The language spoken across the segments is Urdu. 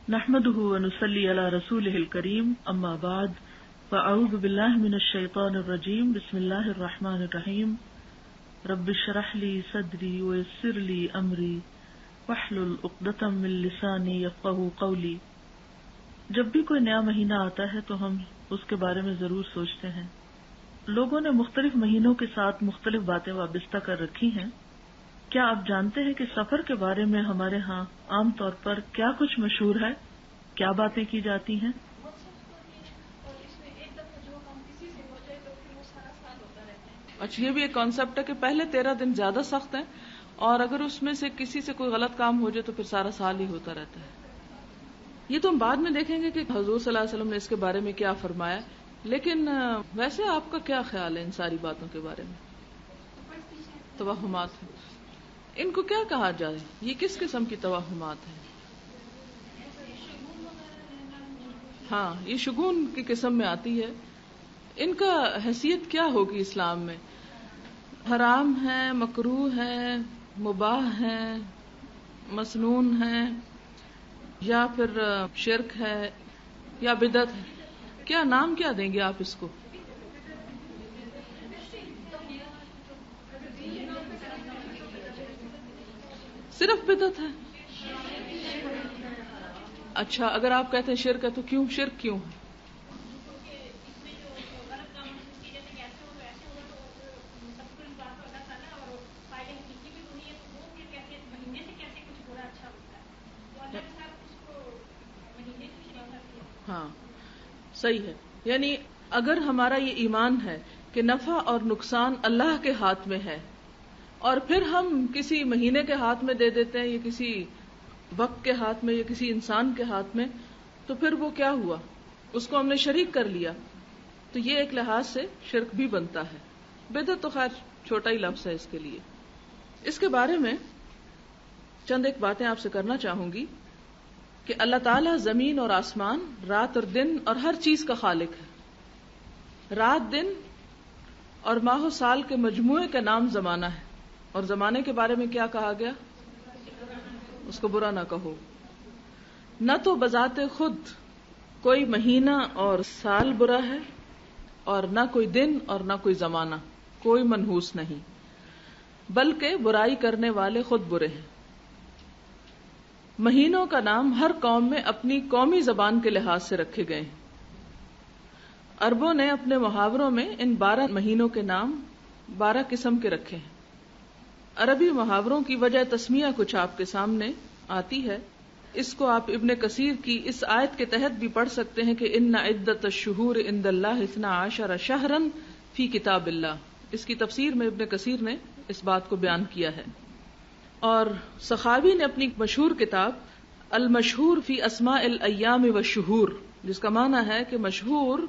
نحمده ونصلي على رسوله الكريم اما بعد فاعوذ بالله من الشيطان الرجيم بسم الله الرحمن الرحيم رب اشرح لي صدري ويسر لي امري واحلل عقدة من لساني يفقهوا قولي۔ جب بھی کوئی نیا مہینہ آتا ہے تو ہم اس کے بارے میں ضرور سوچتے ہیں۔ لوگوں نے مختلف مہینوں کے ساتھ مختلف باتیں وابستہ کر رکھی ہیں۔ کیا آپ جانتے ہیں کہ سفر کے بارے میں ہمارے ہاں عام طور پر کیا کچھ مشہور ہے، کیا باتیں کی جاتی ہیں؟ اچھا، یہ بھی ایک کانسیپٹ ہے کہ پہلے 13 دن زیادہ سخت ہیں اور اگر اس میں سے کسی سے کوئی غلط کام ہو جائے تو پھر سارا سال ہی ہوتا رہتا ہے۔ یہ تو ہم بعد میں دیکھیں گے کہ حضور صلی اللہ علیہ وسلم نے اس کے بارے میں کیا فرمایا، لیکن ویسے آپ کا کیا خیال ہے ان ساری باتوں کے بارے میں؟ توہمات ہیں، ان کو کیا کہا جائے؟ یہ کس قسم کی توہمات ہیں؟ ہاں، یہ شگون کی قسم میں آتی ہے۔ ان کا حیثیت کیا ہوگی اسلام میں؟ حرام ہے، مکروہ ہے، مباح ہے، مسنون ہے، یا پھر شرک ہے یا بدعت ہے؟ کیا نام کیا دیں گے آپ اس کو؟ صرف بدعت ہے؟ اچھا، اگر آپ کہتے ہیں شرک ہے تو کیوں شرک کیوں ہے؟ ہاں، صحیح ہے۔ یعنی اگر ہمارا یہ ایمان ہے کہ نفع اور نقصان اللہ کے ہاتھ میں ہے اور پھر ہم کسی مہینے کے ہاتھ میں دے دیتے ہیں یا کسی وقت کے ہاتھ میں یا کسی انسان کے ہاتھ میں، تو پھر وہ کیا ہوا؟ اس کو ہم نے شریک کر لیا، تو یہ ایک لحاظ سے شرک بھی بنتا ہے۔ بدعت تو خیر چھوٹا ہی لفظ ہے اس کے لیے۔ اس کے بارے میں چند ایک باتیں آپ سے کرنا چاہوں گی کہ اللہ تعالیٰ زمین اور آسمان، رات اور دن اور ہر چیز کا خالق ہے۔ رات، دن اور ماہ و سال کے مجموعے کا نام زمانہ ہے، اور زمانے کے بارے میں کیا کہا گیا؟ اس کو برا نہ کہو۔ نہ تو بذات خود کوئی مہینہ اور سال برا ہے، اور نہ کوئی دن اور نہ کوئی زمانہ، کوئی منحوس نہیں، بلکہ برائی کرنے والے خود برے ہیں۔ مہینوں کا نام ہر قوم میں اپنی قومی زبان کے لحاظ سے رکھے گئے ہیں۔ عربوں نے اپنے محاوروں میں ان 12 مہینوں کے نام 12 قسم کے رکھے ہیں۔ عربی محاوروں کی وجہ تسمیہ کچھ آپ کے سامنے آتی ہے۔ اس کو آپ ابن کثیر کی اس آیت کے تحت بھی پڑھ سکتے ہیں کہ ان عدت الشہور عند اللہ 12 شہرا فی کتاب اللہ۔ اس کی تفسیر میں ابن کثیر نے اس بات کو بیان کیا ہے۔ اور سخاوی نے اپنی مشہور کتاب المشہور فی اسماء الایام والشہور، جس کا معنی ہے کہ مشہور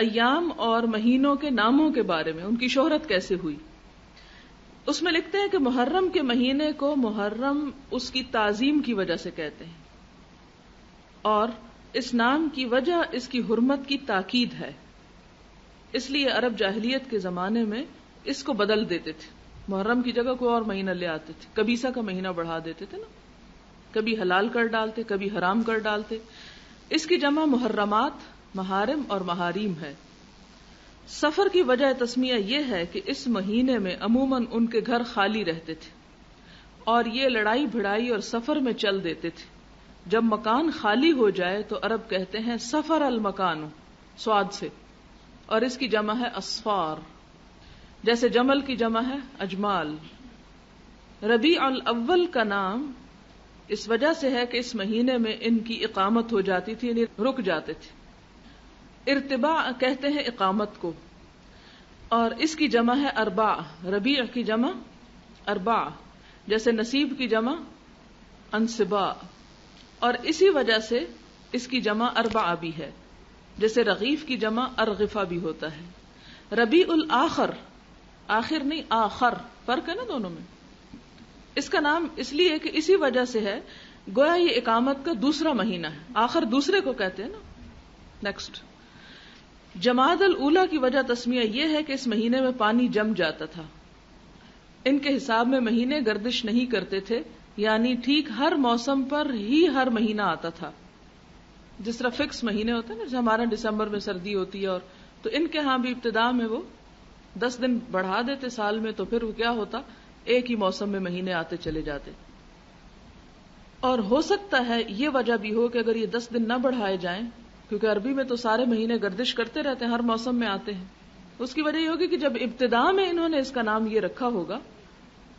ایام اور مہینوں کے ناموں کے بارے میں، ان کی شہرت کیسے ہوئی، اس میں لکھتے ہیں کہ محرم کے مہینے کو محرم اس کی تعظیم کی وجہ سے کہتے ہیں، اور اس نام کی وجہ اس کی حرمت کی تاکید ہے۔ اس لیے عرب جاہلیت کے زمانے میں اس کو بدل دیتے تھے، محرم کی جگہ کوئی اور مہینہ لے آتے تھے، کبیسہ کا مہینہ بڑھا دیتے تھے نا، کبھی حلال کر ڈالتے، کبھی حرام کر ڈالتے۔ اس کی جمع محرمات، محارم اور محاریم ہے۔ سفر کی وجہ تسمیہ یہ ہے کہ اس مہینے میں عموماً ان کے گھر خالی رہتے تھے اور یہ لڑائی بھڑائی اور سفر میں چل دیتے تھے۔ جب مکان خالی ہو جائے تو عرب کہتے ہیں سفر المکان، سواد سے، اور اس کی جمع ہے اسفار، جیسے جمل کی جمع ہے اجمال۔ ربیع الاول کا نام اس وجہ سے ہے کہ اس مہینے میں ان کی اقامت ہو جاتی تھی، یعنی رک جاتے تھے۔ ارتباع کہتے ہیں اقامت کو، اور اس کی جمع ہے ارباع۔ ربیع کی جمع ارباع، جیسے نصیب کی جمع انصباء، اور اسی وجہ سے اس کی جمع اربعہ بھی ہے، جیسے رغیف کی جمع ارغفہ بھی ہوتا ہے۔ ربیع الاخر، آخر نہیں آخر، فرق ہے نا دونوں میں۔ اس کا نام اس لیے کہ اسی وجہ سے ہے، گویا یہ اقامت کا دوسرا مہینہ ہے، آخر دوسرے کو کہتے ہیں نا، نیکسٹ۔ جمادی الاولیٰ کی وجہ تسمیہ یہ ہے کہ اس مہینے میں پانی جم جاتا تھا۔ ان کے حساب میں مہینے گردش نہیں کرتے تھے، یعنی ٹھیک ہر موسم پر ہی ہر مہینہ آتا تھا۔ جس طرح فکس مہینے ہوتے ہیں نا، جیسے ہمارا دسمبر میں سردی ہوتی ہے، اور تو ان کے ہاں بھی ابتدا میں وہ 10 دن بڑھا دیتے سال میں، تو پھر وہ کیا ہوتا، ایک ہی موسم میں مہینے آتے چلے جاتے. اور ہو سکتا ہے یہ وجہ بھی ہو کہ اگر یہ 10 دن نہ بڑھائے جائیں، کیونکہ عربی میں تو سارے مہینے گردش کرتے رہتے ہیں، ہر موسم میں آتے ہیں، اس کی وجہ یہ ہوگی کہ جب ابتدا میں انہوں نے اس کا نام یہ رکھا ہوگا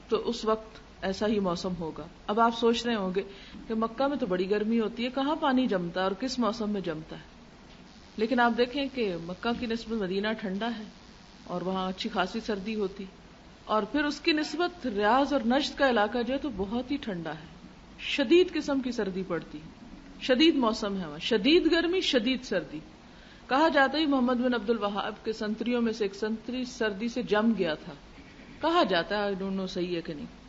تو اس وقت ایسا ہی موسم ہوگا. اب آپ سوچ رہے ہوں گے کہ مکہ میں تو بڑی گرمی ہوتی ہے، کہاں پانی جمتا ہے اور کس موسم میں جمتا ہے؟ لیکن آپ دیکھیں کہ مکہ کی نسبت مدینہ ٹھنڈا ہے اور وہاں اچھی خاصی سردی ہوتی، اور پھر اس کی نسبت ریاض اور نجد کا علاقہ جو ہے تو بہت ہی ٹھنڈا ہے، شدید قسم کی سردی پڑتی، شدید موسم ہے وہاں، شدید گرمی شدید سردی. کہا جاتا ہے محمد بن عبد الوہاب کے سنتریوں میں سے ایک سنتری سردی سے جم گیا تھا، کہا جاتا ہے، I don't know صحیح ہے کہ نہیں،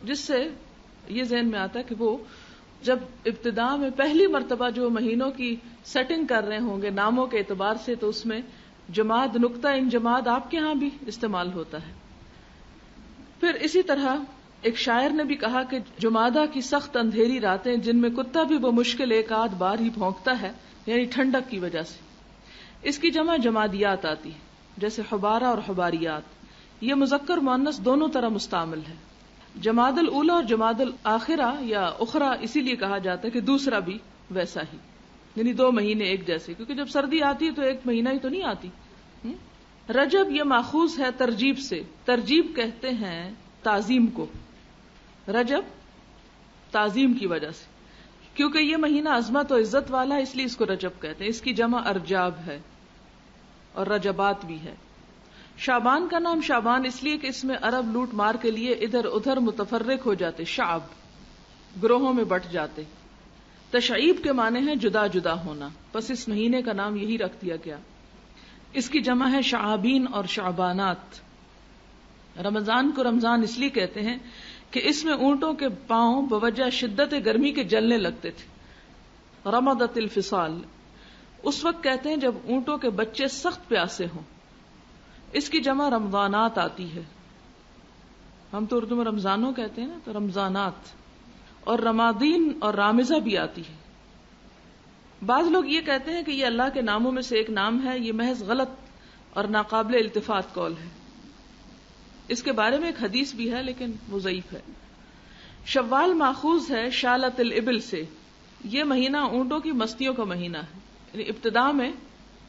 جس سے یہ ذہن میں آتا ہے کہ وہ جب ابتدا میں پہلی مرتبہ جو مہینوں کی سیٹنگ کر رہے ہوں گے ناموں کے اعتبار سے، تو اس میں جماد نقطہ ان جماد آپ کے ہاں بھی استعمال ہوتا ہے. پھر اسی طرح ایک شاعر نے بھی کہا کہ جمادہ کی سخت اندھیری راتیں جن میں کتا بھی بمشکل ایک آدھ بار ہی بھونکتا ہے، یعنی ٹھنڈک کی وجہ سے. اس کی جمع جمادیات آتی ہے، جیسے حبارہ اور حباریات. یہ مذکر مؤنث دونوں طرح مستعمل ہے. جماد الاولی اور جماد الاخرہ یا اخرى اسی لیے کہا جاتا ہے کہ دوسرا بھی ویسا ہی، یعنی 2 مہینے ایک جیسے، کیونکہ جب سردی آتی ہے تو ایک مہینہ ہی تو نہیں آتی. رجب یہ ماخوذ ہے ترجیب سے، ترجیب کہتے ہیں تعظیم کو، رجب تعظیم کی وجہ سے، کیونکہ یہ مہینہ عظمت و عزت والا ہے، اس لیے اس کو رجب کہتے ہیں. اس کی جمع ارجاب ہے اور رجبات بھی ہے. شعبان کا نام شعبان اس لیے کہ اس میں عرب لوٹ مار کے لیے ادھر ادھر متفرق ہو جاتے، شعب گروہوں میں بٹ جاتے. تشعیب کے معنی ہے جدا جدا ہونا، پس اس مہینے کا نام یہی رکھ دیا گیا. اس کی جمع ہے شعابین اور شعبانات. رمضان کو رمضان اس لیے کہتے ہیں کہ اس میں اونٹوں کے پاؤں بوجہ شدت گرمی کے جلنے لگتے تھے. رمضت الفصال اس وقت کہتے ہیں جب اونٹوں کے بچے سخت پیاسے ہوں. اس کی جمع رمضانات آتی ہے، ہم تو اردو میں رمضانوں کہتے ہیں نا، تو رمضانات. اور رمادین اور رامزہ بھی آتی ہے. بعض لوگ یہ کہتے ہیں کہ یہ اللہ کے ناموں میں سے ایک نام ہے، یہ محض غلط اور ناقابل التفات قول ہے. اس کے بارے میں ایک حدیث بھی ہے لیکن وہ ضعیف ہے. شوال ماخوذ ہے شالت الابل سے، یہ مہینہ اونٹوں کی مستیوں کا مہینہ ہے، یعنی ابتدا میں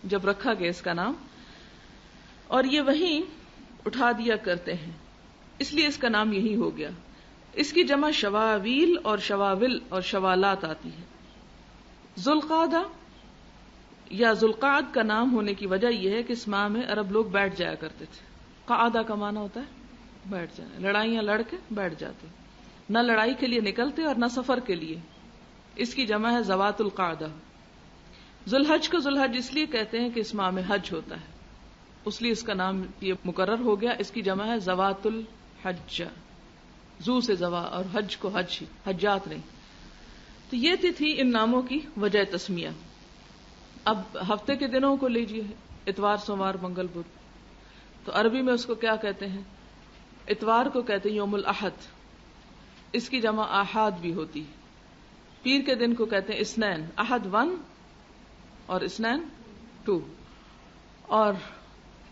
جب رکھا گیا اس کا نام، اور یہ وہیں اٹھا دیا کرتے ہیں، اس لیے اس کا نام یہی ہو گیا. اس کی جمع شواویل اور شواول اور شوالات آتی ہے. ذوالقعدہ یا ذوالقعد کا نام ہونے کی وجہ یہ ہے کہ اس ماہ میں عرب لوگ بیٹھ جایا کرتے تھے. قعدہ کا معنی ہوتا ہے بیٹھ جانا، لڑائیاں لڑ کے بیٹھ جاتے، نہ لڑائی کے لیے نکلتے اور نہ سفر کے لیے. اس کی جمع ہے ذوات القعدہ. ذوالحج کو ذوالحج اس لیے کہتے ہیں کہ اس ماہ میں حج ہوتا ہے، اس لیے اس کا نام یہ مقرر ہو گیا. اس کی جمع ہے ذوات الحج، ذو سے ذوا اور حج کو حج ہی، حجات نہیں. تو یہ تھی ان ناموں کی وجہ تسمیہ. اب ہفتے کے دنوں کو لیجیے، اتوار سوموار منگل بدھ، تو عربی میں اس کو کیا کہتے ہیں؟ اتوار کو کہتے ہیں یوم الاحد، اس کی جمع احاد بھی ہوتی ہے. پیر کے دن کو کہتے ہیں اثنین، احد 1 اور اثنین 2، اور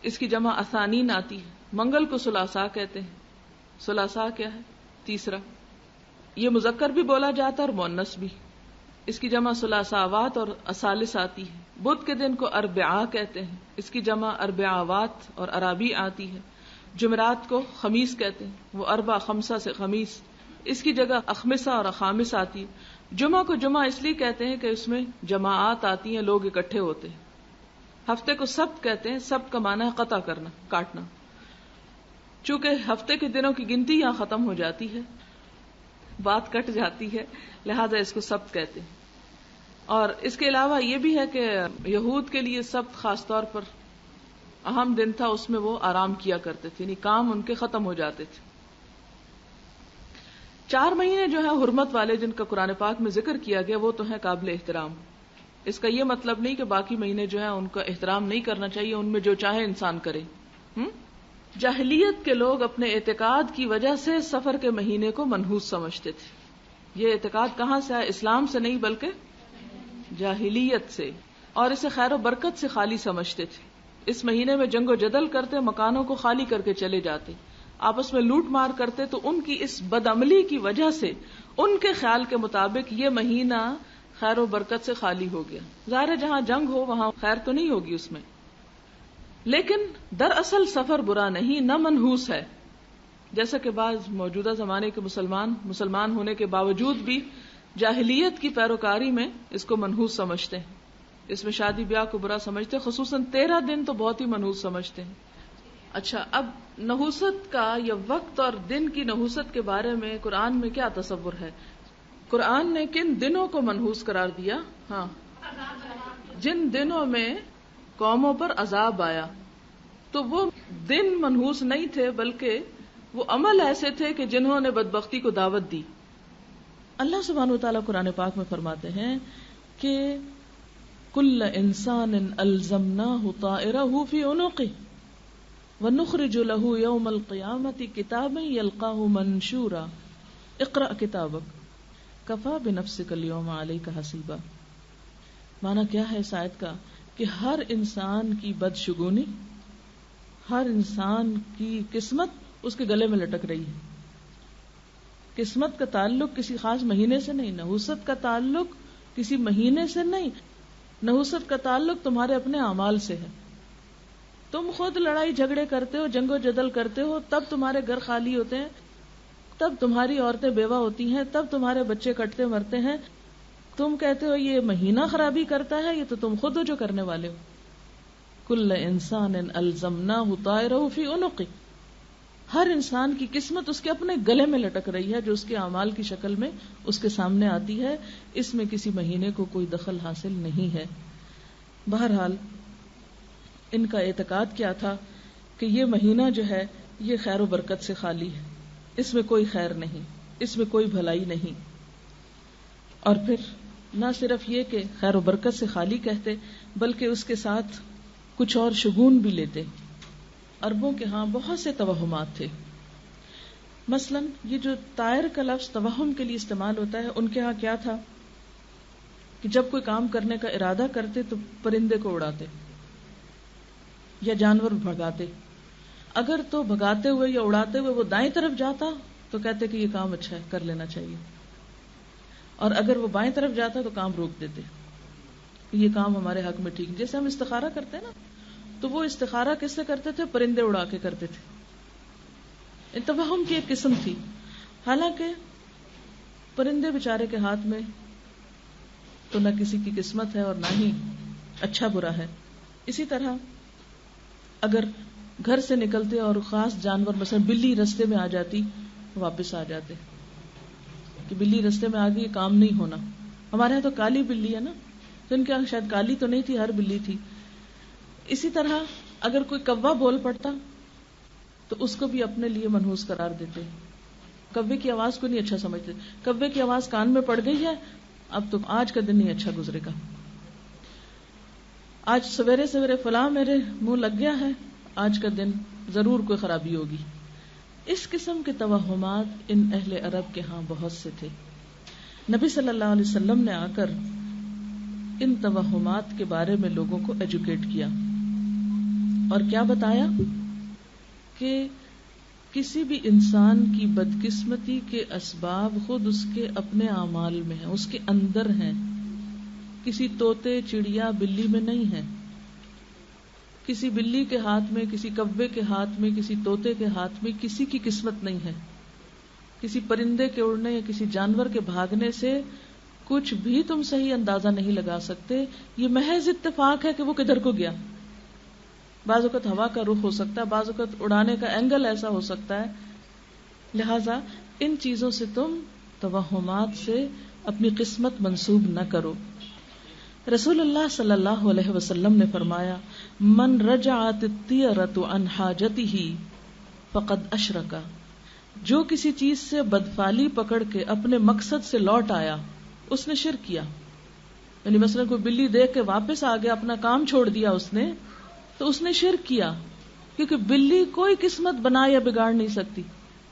اس کی جمع اثانین آتی ہے. منگل کو ثلاثاء کہتے ہیں، ثلاثاء کیا ہے؟ تیسرا. یہ مذکر بھی بولا جاتا ہے اور مؤنث بھی. اس کی جمع ثلاثاوات اور اثالث آتی ہے. بدھ کے دن کو اربعاء کہتے ہیں، اس کی جمع اربعاوات اور ارابی آتی ہے. جمعرات کو خمیس کہتے ہیں، وہ اربع خمسہ سے خمیس، اس کی جگہ اخمسہ اور اخامس آتی ہے. جمعہ کو جمعہ اس لیے کہتے ہیں کہ اس میں جماعات آتی ہیں، لوگ اکٹھے ہوتے ہیں. ہفتے کو سبت کہتے ہیں، سبت کا معنی ہے قطع کرنا، کاٹنا. چونکہ ہفتے کے دنوں کی گنتی یہاں ختم ہو جاتی ہے، بات کٹ جاتی ہے، لہذا اس کو سبت کہتے ہیں. اور اس کے علاوہ یہ بھی ہے کہ یہود کے لیے سبت خاص طور پر اہم دن تھا، اس میں وہ آرام کیا کرتے تھے، یعنی کام ان کے ختم ہو جاتے تھے. 4 مہینے جو ہیں حرمت والے جن کا قرآن پاک میں ذکر کیا گیا وہ تو ہیں قابل احترام. اس کا یہ مطلب نہیں کہ باقی مہینے جو ہیں ان کا احترام نہیں کرنا چاہیے، ان میں جو چاہے انسان کرے. جاہلیت کے لوگ اپنے اعتقاد کی وجہ سے سفر کے مہینے کو منحوس سمجھتے تھے. یہ اعتقاد کہاں سے آیا؟ اسلام سے نہیں بلکہ جاہلیت سے، اور اسے خیر و برکت سے خالی سمجھتے تھے. اس مہینے میں جنگ و جدل کرتے، مکانوں کو خالی کر کے چلے جاتے، آپس میں لوٹ مار کرتے. تو ان کی اس بدعملی کی وجہ سے ان کے خیال کے مطابق یہ مہینہ خیر و برکت سے خالی ہو گیا. ظاہر ہے جہاں جنگ ہو وہاں خیر تو نہیں ہوگی اس میں. لیکن دراصل سفر برا نہیں، نہ منحوس ہے، جیسا کہ بعض موجودہ زمانے کے مسلمان ہونے کے باوجود بھی جاہلیت کی پیروکاری میں اس کو منحوس سمجھتے ہیں. اس میں شادی بیاہ کو برا سمجھتے ہیں، خصوصاً 13 دن تو بہت ہی منحوس سمجھتے ہیں. اچھا، اب نحوست کا یا وقت اور دن کی نحوست کے بارے میں قرآن میں کیا تصور ہے؟ قرآن نے کن دنوں کو منحوس قرار دیا؟ ہاں، جن دنوں میں قوموں پر عذاب آیا. تو وہ دن منحوس نہیں تھے، بلکہ وہ عمل ایسے تھے کہ جنہوں نے بدبختی کو دعوت دی. اللہ سبحانہ وتعالیٰ قرآن پاک میں فرماتے ہیں کہ کل انسان الزمناہ طائرہ فی عنقہ ونخرج له یوم القیامۃ کتابا یلقاہ منشورا اقرأ کتابک کفی بنفسک اليوم علیک حسیبا. معنی کیا ہے اس آیت کا؟ کہ ہر انسان کی بدشگونی، ہر انسان کی قسمت اس کے گلے میں لٹک رہی ہے. قسمت کا تعلق کسی خاص مہینے سے نہیں، نحوست کا تعلق کسی مہینے سے نہیں، نحوست کا تعلق تمہارے اپنے اعمال سے ہے. تم خود لڑائی جھگڑے کرتے ہو، جنگ و جدل کرتے ہو، تب تمہارے گھر خالی ہوتے ہیں، تب تمہاری عورتیں بیوہ ہوتی ہیں، تب تمہارے بچے کٹتے مرتے ہیں. تم کہتے ہو یہ مہینہ خرابی کرتا ہے، یہ تو تم خود ہو جو کرنے والے ہو. کل انسان الزمناہ طائرہ فی عنقہ، ہر انسان کی قسمت اس کے اپنے گلے میں لٹک رہی ہے جو اس کے اعمال کی شکل میں اس کے سامنے آتی ہے. اس میں کسی مہینے کو کوئی دخل حاصل نہیں ہے. بہرحال ان کا اعتقاد کیا تھا کہ یہ مہینہ جو ہے یہ خیر و برکت سے خالی ہے، اس میں کوئی خیر نہیں، اس میں کوئی بھلائی نہیں. اور پھر نہ صرف یہ کہ خیر و برکت سے خالی کہتے، بلکہ اس کے ساتھ کچھ اور شگون بھی لیتے. عربوں کے ہاں بہت سے توہمات تھے. مثلا یہ جو طائر کا لفظ توہم کے لیے استعمال ہوتا ہے، ان کے ہاں کیا تھا کہ جب کوئی کام کرنے کا ارادہ کرتے تو پرندے کو اڑاتے یا جانور بھگاتے. اگر تو بھگاتے ہوئے یا اڑاتے ہوئے وہ دائیں طرف جاتا تو کہتے کہ یہ کام اچھا ہے، کر لینا چاہیے. اور اگر وہ بائیں طرف جاتا تو کام روک دیتے، یہ کام ہمارے حق میں ٹھیک. جیسے ہم استخارہ کرتے ہیں نا، تو وہ استخارہ کس سے کرتے تھے؟ پرندے اڑا کے کرتے تھے. توہم کی ایک قسم تھی. حالانکہ پرندے بیچارے کے ہاتھ میں تو نہ کسی کی قسمت ہے اور نہ ہی اچھا برا ہے. اسی طرح اگر گھر سے نکلتے اور خاص جانور مثلا بلی رستے میں آ جاتی، واپس آ جاتے کہ بلی رستے میں آ گئی، کام نہیں ہونا. ہمارے یہاں تو کالی بلی ہے نا، تو ان کے یہاں شاید کالی تو نہیں تھی، ہر بلی تھی. اسی طرح اگر کوئی کوا بول پڑتا تو اس کو بھی اپنے لیے منحوس قرار دیتے. کوے کی آواز کو نہیں اچھا سمجھتے، کوے کی آواز کان میں پڑ گئی ہے، اب تو آج کا دن نہیں اچھا گزرے گا، آج سویرے سویرے فلاں میرے منہ لگ گیا ہے، آج کا دن ضرور کوئی خرابی ہوگی. اس قسم کے توہمات ان اہل عرب کے ہاں بہت سے تھے. نبی صلی اللہ علیہ وسلم نے آ کر ان توہمات کے بارے میں لوگوں کو ایجوکیٹ کیا اور کیا بتایا کہ کسی بھی انسان کی بدقسمتی کے اسباب خود اس کے اپنے اعمال میں ہیں، اس کے اندر ہیں. کسی طوطے، چڑیا، بلی میں نہیں ہے. کسی بلی کے ہاتھ میں، کسی کوے کے ہاتھ میں، کسی طوطے کے ہاتھ میں کسی کی قسمت نہیں ہے. کسی پرندے کے اڑنے یا کسی جانور کے بھاگنے سے کچھ بھی تم صحیح اندازہ نہیں لگا سکتے. یہ محض اتفاق ہے کہ وہ کدھر کو گیا. بعض اوقات ہوا کا رخ ہو سکتا ہے، بعض اوقات اڑانے کا اینگل ایسا ہو سکتا ہے. لہذا ان چیزوں سے تم توہمات سے اپنی قسمت منسوب نہ کرو. رسول اللہ صلی اللہ علیہ وسلم نے فرمایا، من رجعت الطیرۃ عن حاجتہ فقد اشرک. جو کسی چیز سے بدفالی پکڑ کے اپنے مقصد سے لوٹ آیا اس نے شرک کیا. یعنی مثلا کوئی بلی دیکھ کے واپس آ گیا، اپنا کام چھوڑ دیا اس نے، تو اس نے شرک کیا. کیونکہ بلی کوئی قسمت بنا یا بگاڑ نہیں سکتی،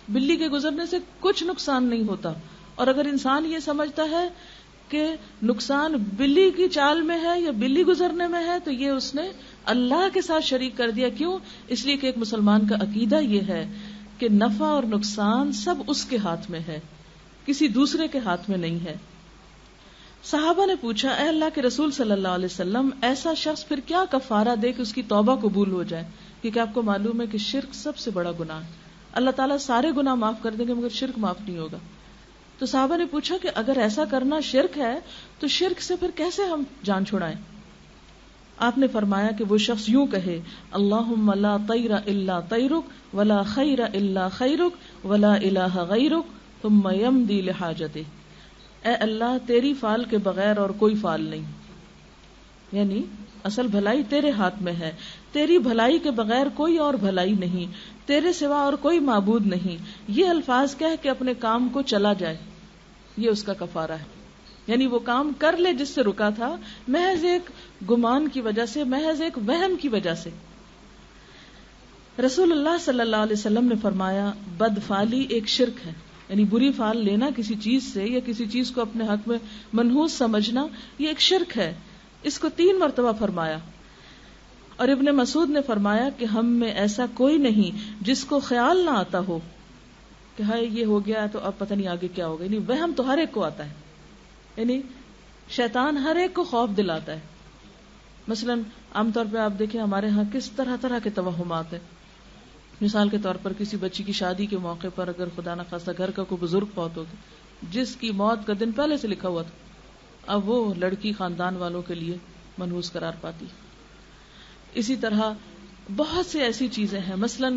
بلی کے گزرنے سے کچھ نقصان نہیں ہوتا. اور اگر انسان یہ سمجھتا ہے کہ نقصان بلی کی چال میں ہے یا بلی گزرنے میں ہے، تو یہ اس نے اللہ کے ساتھ شریک کر دیا. کیوں؟ اس لیے کہ ایک مسلمان کا عقیدہ یہ ہے کہ نفع اور نقصان سب اس کے ہاتھ میں ہے، کسی دوسرے کے ہاتھ میں نہیں ہے. صحابہ نے پوچھا، اے اللہ کے رسول صلی اللہ علیہ وسلم، ایسا شخص پھر کیا کفارہ دے کہ اس کی توبہ قبول ہو جائے؟ کیونکہ آپ کو معلوم ہے کہ شرک سب سے بڑا گناہ ہے. اللہ تعالیٰ سارے گناہ معاف کر دیں گے مگر شرک معاف نہیں ہوگا. تو صحابہ نے پوچھا کہ اگر ایسا کرنا شرک ہے تو شرک سے پھر کیسے ہم جان چھڑائیں؟ آپ نے فرمایا کہ وہ شخص یوں کہے، اللہم لا طیر الا طیرک ولا خیر الا خیرک ولا الہ غیرک ثم یمضی لحاجتہ. اے اللہ، تیری فال کے بغیر اور کوئی فال نہیں، یعنی اصل بھلائی تیرے ہاتھ میں ہے، تیری بھلائی کے بغیر کوئی اور بھلائی نہیں، تیرے سوا اور کوئی معبود نہیں. یہ الفاظ کہہ کہ اپنے کام کو چلا جائے، یہ اس کا کفارہ ہے. یعنی وہ کام کر لے جس سے رکا تھا، محض ایک گمان کی وجہ سے، محض ایک وہم کی وجہ سے. رسول اللہ صلی اللہ علیہ وسلم نے فرمایا، بد فالی ایک شرک ہے، یعنی بری فال لینا کسی چیز سے یا کسی چیز کو اپنے حق میں منحوس سمجھنا، یہ ایک شرک ہے. اس کو 3 مرتبہ فرمایا. اور ابن مسعود نے فرمایا کہ ہم میں ایسا کوئی نہیں جس کو خیال نہ آتا ہو کہ ہائے یہ ہو گیا تو اب پتہ نہیں آگے کیا ہوگا. یعنی وہم تو ہر ایک کو آتا ہے، یعنی شیطان ہر ایک کو خوف دلاتا ہے. مثلا عام طور پہ آپ دیکھیں ہمارے ہاں کس طرح طرح کے توہمات ہیں. مثال کے طور پر کسی بچی کی شادی کے موقع پر اگر خدا نہ خواستہ گھر کا کوئی بزرگ فوت ہو گیا جس کی موت کا دن پہلے سے لکھا ہوا تھا، اب وہ لڑکی خاندان والوں کے لیے منحوس قرار پاتی. اسی طرح بہت سی ایسی چیزیں ہیں. مثلا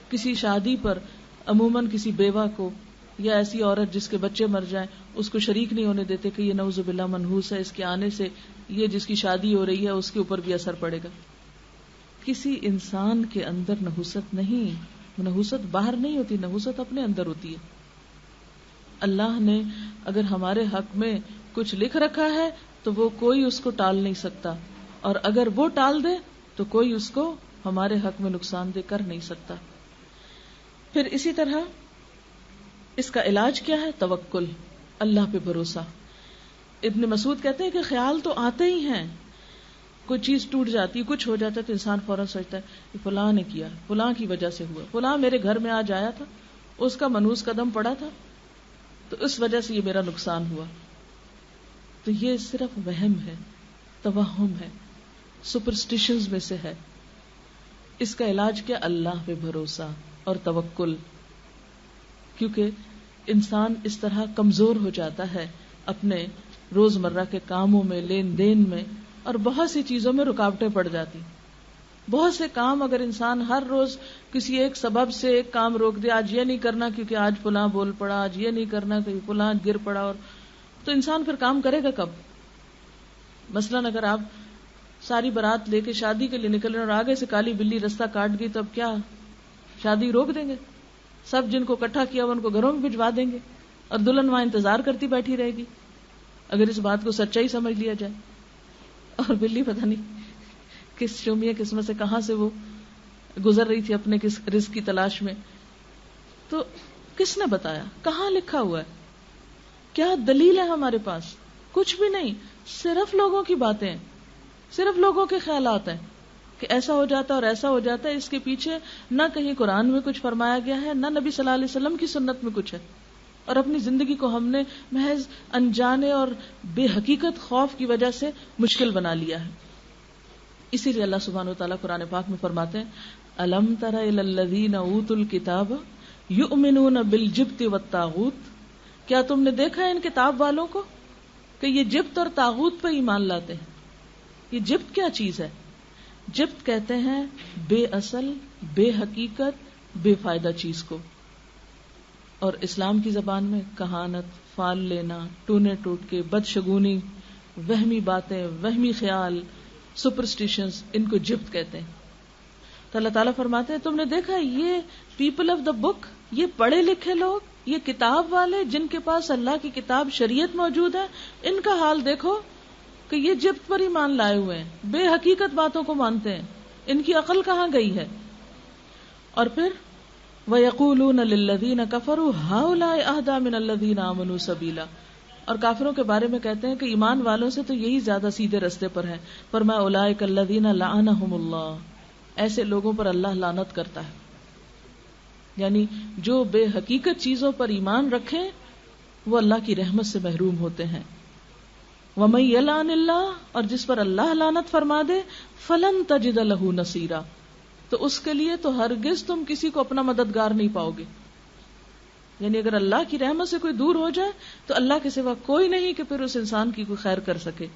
کسی شادی پر عموماً کسی بیوہ کو یا ایسی عورت جس کے بچے مر جائیں اس کو شریک نہیں ہونے دیتے کہ یہ نعوذ باللہ منحوس ہے، اس کے آنے سے یہ جس کی شادی ہو رہی ہے اس کے اوپر بھی اثر پڑے گا. کسی انسان کے اندر نحوست نہیں، نحوست باہر نہیں ہوتی، نحوست اپنے اندر ہوتی ہے. اللہ نے اگر ہمارے حق میں کچھ لکھ رکھا ہے تو وہ کوئی اس کو ٹال نہیں سکتا، اور اگر وہ ٹال دے تو کوئی اس کو ہمارے حق میں نقصان دہ کر نہیں سکتا. پھر اسی طرح اس کا علاج کیا ہے؟ توکل، اللہ پہ بھروسہ. ابن مسعود کہتے ہیں کہ خیال تو آتے ہی ہیں، کوئی چیز ٹوٹ جاتی، کچھ ہو جاتا ہے تو انسان فوراً سوچتا ہے کہ فلاں نے کیا، فلاں کی وجہ سے ہوا، فلاں میرے گھر میں آج آیا تھا، اس کا منحوس قدم پڑا تھا تو اس وجہ سے یہ میرا نقصان ہوا. تو یہ صرف وہم ہے، توہم ہے، سپرسٹیشنز میں سے ہے. اس کا علاج کیا؟ اللہ پہ بھروسہ اور توکل. کیونکہ انسان اس طرح کمزور ہو جاتا ہے اپنے روزمرہ کے کاموں میں، لین دین میں، اور بہت سی چیزوں میں رکاوٹیں پڑ جاتی. بہت سے کام اگر انسان ہر روز کسی ایک سبب سے ایک کام روک دے، آج یہ نہیں کرنا کیونکہ آج فلاں بول پڑا، آج یہ نہیں کرنا کیونکہ فلاں گر پڑا، اور تو انسان پھر کام کرے گا کب؟ مثلاً اگر آپ ساری بارات لے کے شادی کے لیے نکل رہے اور آگے سے کالی بلی رستہ کاٹ گئی تو اب کیا شادی روک دیں گے؟ سب جن کو اکٹھا کیا ان کو گھروں میں بھجوا دیں گے اور دلہن وہاں انتظار کرتی بیٹھی رہے گی اگر اس بات کو سچائی سمجھ لیا جائے. اور بلی پتہ نہیں کس شومیہ قسمت سے کہاں سے وہ گزر رہی تھی اپنے کس رزق کی تلاش میں. تو کس نے بتایا؟ کہاں لکھا ہوا ہے؟ کیا دلیل ہے ہمارے پاس؟ کچھ بھی نہیں، صرف لوگوں کی باتیں، صرف لوگوں کے خیالات ہیں کہ ایسا ہو جاتا اور ایسا ہو جاتا ہے. اس کے پیچھے نہ کہیں قرآن میں کچھ فرمایا گیا ہے، نہ نبی صلی اللہ علیہ وسلم کی سنت میں کچھ ہے، اور اپنی زندگی کو ہم نے محض انجانے اور بے حقیقت خوف کی وجہ سے مشکل بنا لیا ہے. اسی لیے اللہ سبحانہ وتعالیٰ قرآن پاک میں فرماتے ہیں الم تر الی الذین اوتوا الکتاب یؤمنون بالجبت والطاغوت. کیا تم نے دیکھا ہے ان کتاب والوں کو کہ یہ جبت اور طاغوت پہ ایمان لاتے ہیں؟ یہ جبت کیا چیز ہے؟ جبت کہتے ہیں بے اصل، بے حقیقت، بے فائدہ چیز کو، اور اسلام کی زبان میں کہانت، فال لینا، ٹونے ٹوٹ کے، بدشگونی، وہمی باتیں، وہمی خیال، سپرسٹیشنز، ان کو جبت کہتے ہیں. تو اللہ تعالیٰ فرماتے ہیں تم نے دیکھا یہ پیپل آف دا بک، یہ پڑھے لکھے لوگ، یہ کتاب والے جن کے پاس اللہ کی کتاب شریعت موجود ہے، ان کا حال دیکھو کہ یہ جبت پر ایمان لائے ہوئے ہیں، بے حقیقت باتوں کو مانتے ہیں، ان کی عقل کہاں گئی ہے. اور پھر وَيَقُولُونَ لِلَّذِينَ كَفَرُوا هَؤُلَاءِ أَهْدَىٰ مِنَ الَّذِينَ آمَنُوا سَبِيلًا. اور کافروں کے بارے میں کہتے ہیں کہ ایمان والوں سے تو یہی زیادہ سیدھے رستے پر ہیں، فرمایا اولئک الذین لعنہم اللہ، ایسے لوگوں پر اللہ لعنت کرتا ہے، یعنی جو بے حقیقت چیزوں پر ایمان رکھیں وہ اللہ کی رحمت سے محروم ہوتے ہیں. وَمَن يَلْعَنِ اللَّهُ، اور جس پر اللہ لعنت فرما دے، فَلَن تَجِدَ لَهُ نَصِيرًا، تو اس کے لیے تو ہرگز تم کسی کو اپنا مددگار نہیں پاؤ گے. یعنی اگر اللہ کی رحمت سے کوئی دور ہو جائے تو اللہ کے سوا کوئی نہیں کہ پھر اس انسان کی کوئی خیر کر سکے.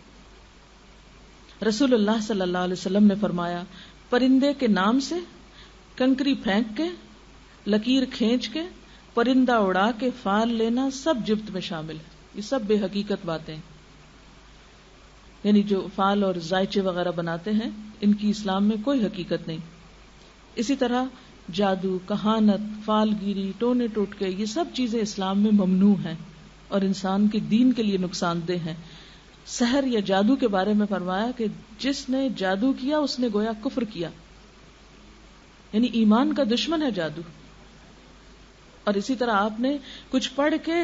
رسول اللہ صلی اللہ علیہ وسلم نے فرمایا، پرندے کے نام سے، کنکری پھینک کے، لکیر کھینچ کے، پرندہ اڑا کے فال لینا سب جبت میں شامل ہے. یہ سب بے حقیقت باتیں، یعنی جو فال اور زائچے وغیرہ بناتے ہیں ان کی اسلام میں کوئی حقیقت نہیں. اسی طرح جادو، کہانت، فال گیری، ٹونے ٹوٹکے، یہ سب چیزیں اسلام میں ممنوع ہیں اور انسان کے دین کے لیے نقصان دہ ہیں. سحر یا جادو کے بارے میں فرمایا کہ جس نے جادو کیا اس نے گویا کفر کیا، یعنی ایمان کا دشمن ہے جادو. اور اسی طرح آپ نے کچھ پڑھ کے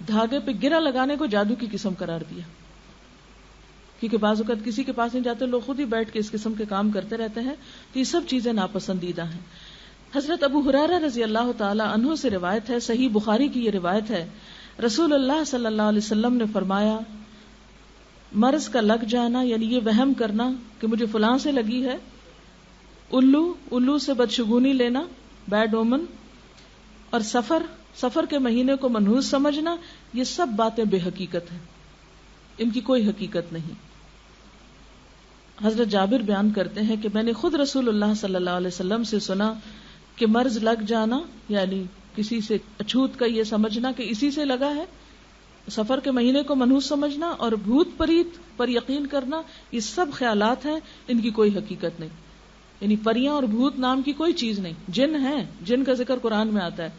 دھاگے پہ گرہ لگانے کو جادو کی قسم قرار دیا، کیونکہ بعض اوقات کسی کے پاس نہیں جاتے، لوگ خود ہی بیٹھ کے اس قسم کے کام کرتے رہتے ہیں. تو یہ سب چیزیں ناپسندیدہ ہیں. حضرت ابو ہریرہ رضی اللہ تعالی عنہ سے روایت ہے، صحیح بخاری کی یہ روایت ہے، رسول اللہ صلی اللہ علیہ وسلم نے فرمایا، مرض کا لگ جانا یعنی یہ وہم کرنا کہ مجھے فلاں سے لگی ہے، الو سے بدشگونی لینا، بیڈ اومن، اور سفر کے مہینے کو منحوس سمجھنا، یہ سب باتیں بے حقیقت ہیں، ان کی کوئی حقیقت نہیں. حضرت جابر بیان کرتے ہیں کہ میں نے خود رسول اللہ صلی اللہ علیہ وسلم سے سنا کہ مرض لگ جانا یعنی کسی سے اچھوت کا یہ سمجھنا کہ اسی سے لگا ہے، سفر کے مہینے کو منحوس سمجھنا اور بھوت پریت پر یقین کرنا، یہ سب خیالات ہیں، ان کی کوئی حقیقت نہیں. یعنی پریاں اور بھوت نام کی کوئی چیز نہیں. جن ہیں، جن کا ذکر قرآن میں آتا ہے،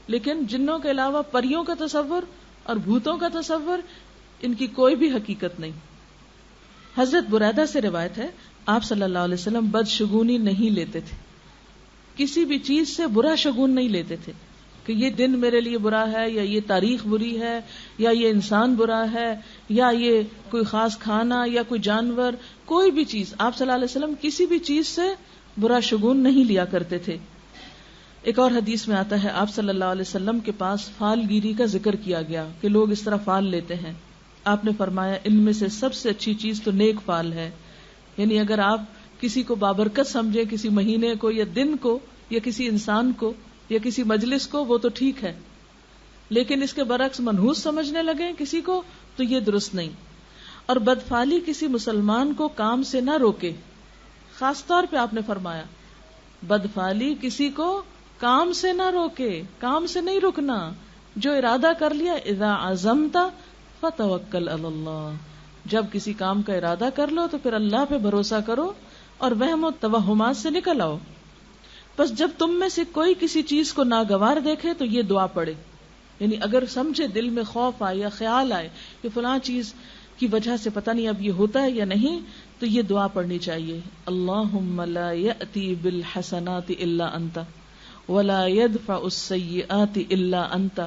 لیکن جنوں کے علاوہ پریوں کا تصور اور بھوتوں کا تصور، ان کی کوئی بھی حقیقت نہیں. حضرت بریدہ سے روایت ہے، آپ صلی اللہ علیہ وسلم بدشگونی نہیں لیتے تھے، کسی بھی چیز سے برا شگون نہیں لیتے تھے کہ یہ دن میرے لیے برا ہے، یا یہ تاریخ بری ہے، یا یہ انسان برا ہے، یا یہ کوئی خاص کھانا یا کوئی جانور، کوئی بھی چیز. آپ صلی اللہ علیہ وسلم کسی بھی چیز سے برا شگون نہیں لیا کرتے تھے. ایک اور حدیث میں آتا ہے، آپ صلی اللہ علیہ وسلم کے پاس فال گیری کا ذکر کیا گیا کہ لوگ اس طرح فال لیتے ہیں. آپ نے فرمایا، ان میں سے سب سے اچھی چیز تو نیک فال ہے. یعنی اگر آپ کسی کو بابرکت سمجھے، کسی مہینے کو یا دن کو یا کسی انسان کو یا کسی مجلس کو، وہ تو ٹھیک ہے، لیکن اس کے برعکس منحوس سمجھنے لگے کسی کو تو یہ درست نہیں. اور بدفعلی کسی مسلمان کو کام سے نہ روکے. خاص طور پہ آپ نے فرمایا بدفعلی کسی کو کام سے نہ روکے، کام سے نہیں رکنا. جو ارادہ کر لیا، اذا عزمت فتوکل علی اللہ، جب کسی کام کا ارادہ کر لو تو پھر اللہ پہ بھروسہ کرو اور وہم و توہمات سے نکل آؤ. بس جب تم میں سے کوئی کسی چیز کو ناگوار دیکھے تو یہ دعا پڑھے. یعنی اگر سمجھے، دل میں خوف آئے یا خیال آئے کہ فلاں چیز کی وجہ سے پتہ نہیں اب یہ ہوتا ہے یا نہیں، تو یہ دعا پڑھنی چاہیے، اللہم لا یأتی بالحسنات الا انت ولا يدفع السیئات الا انت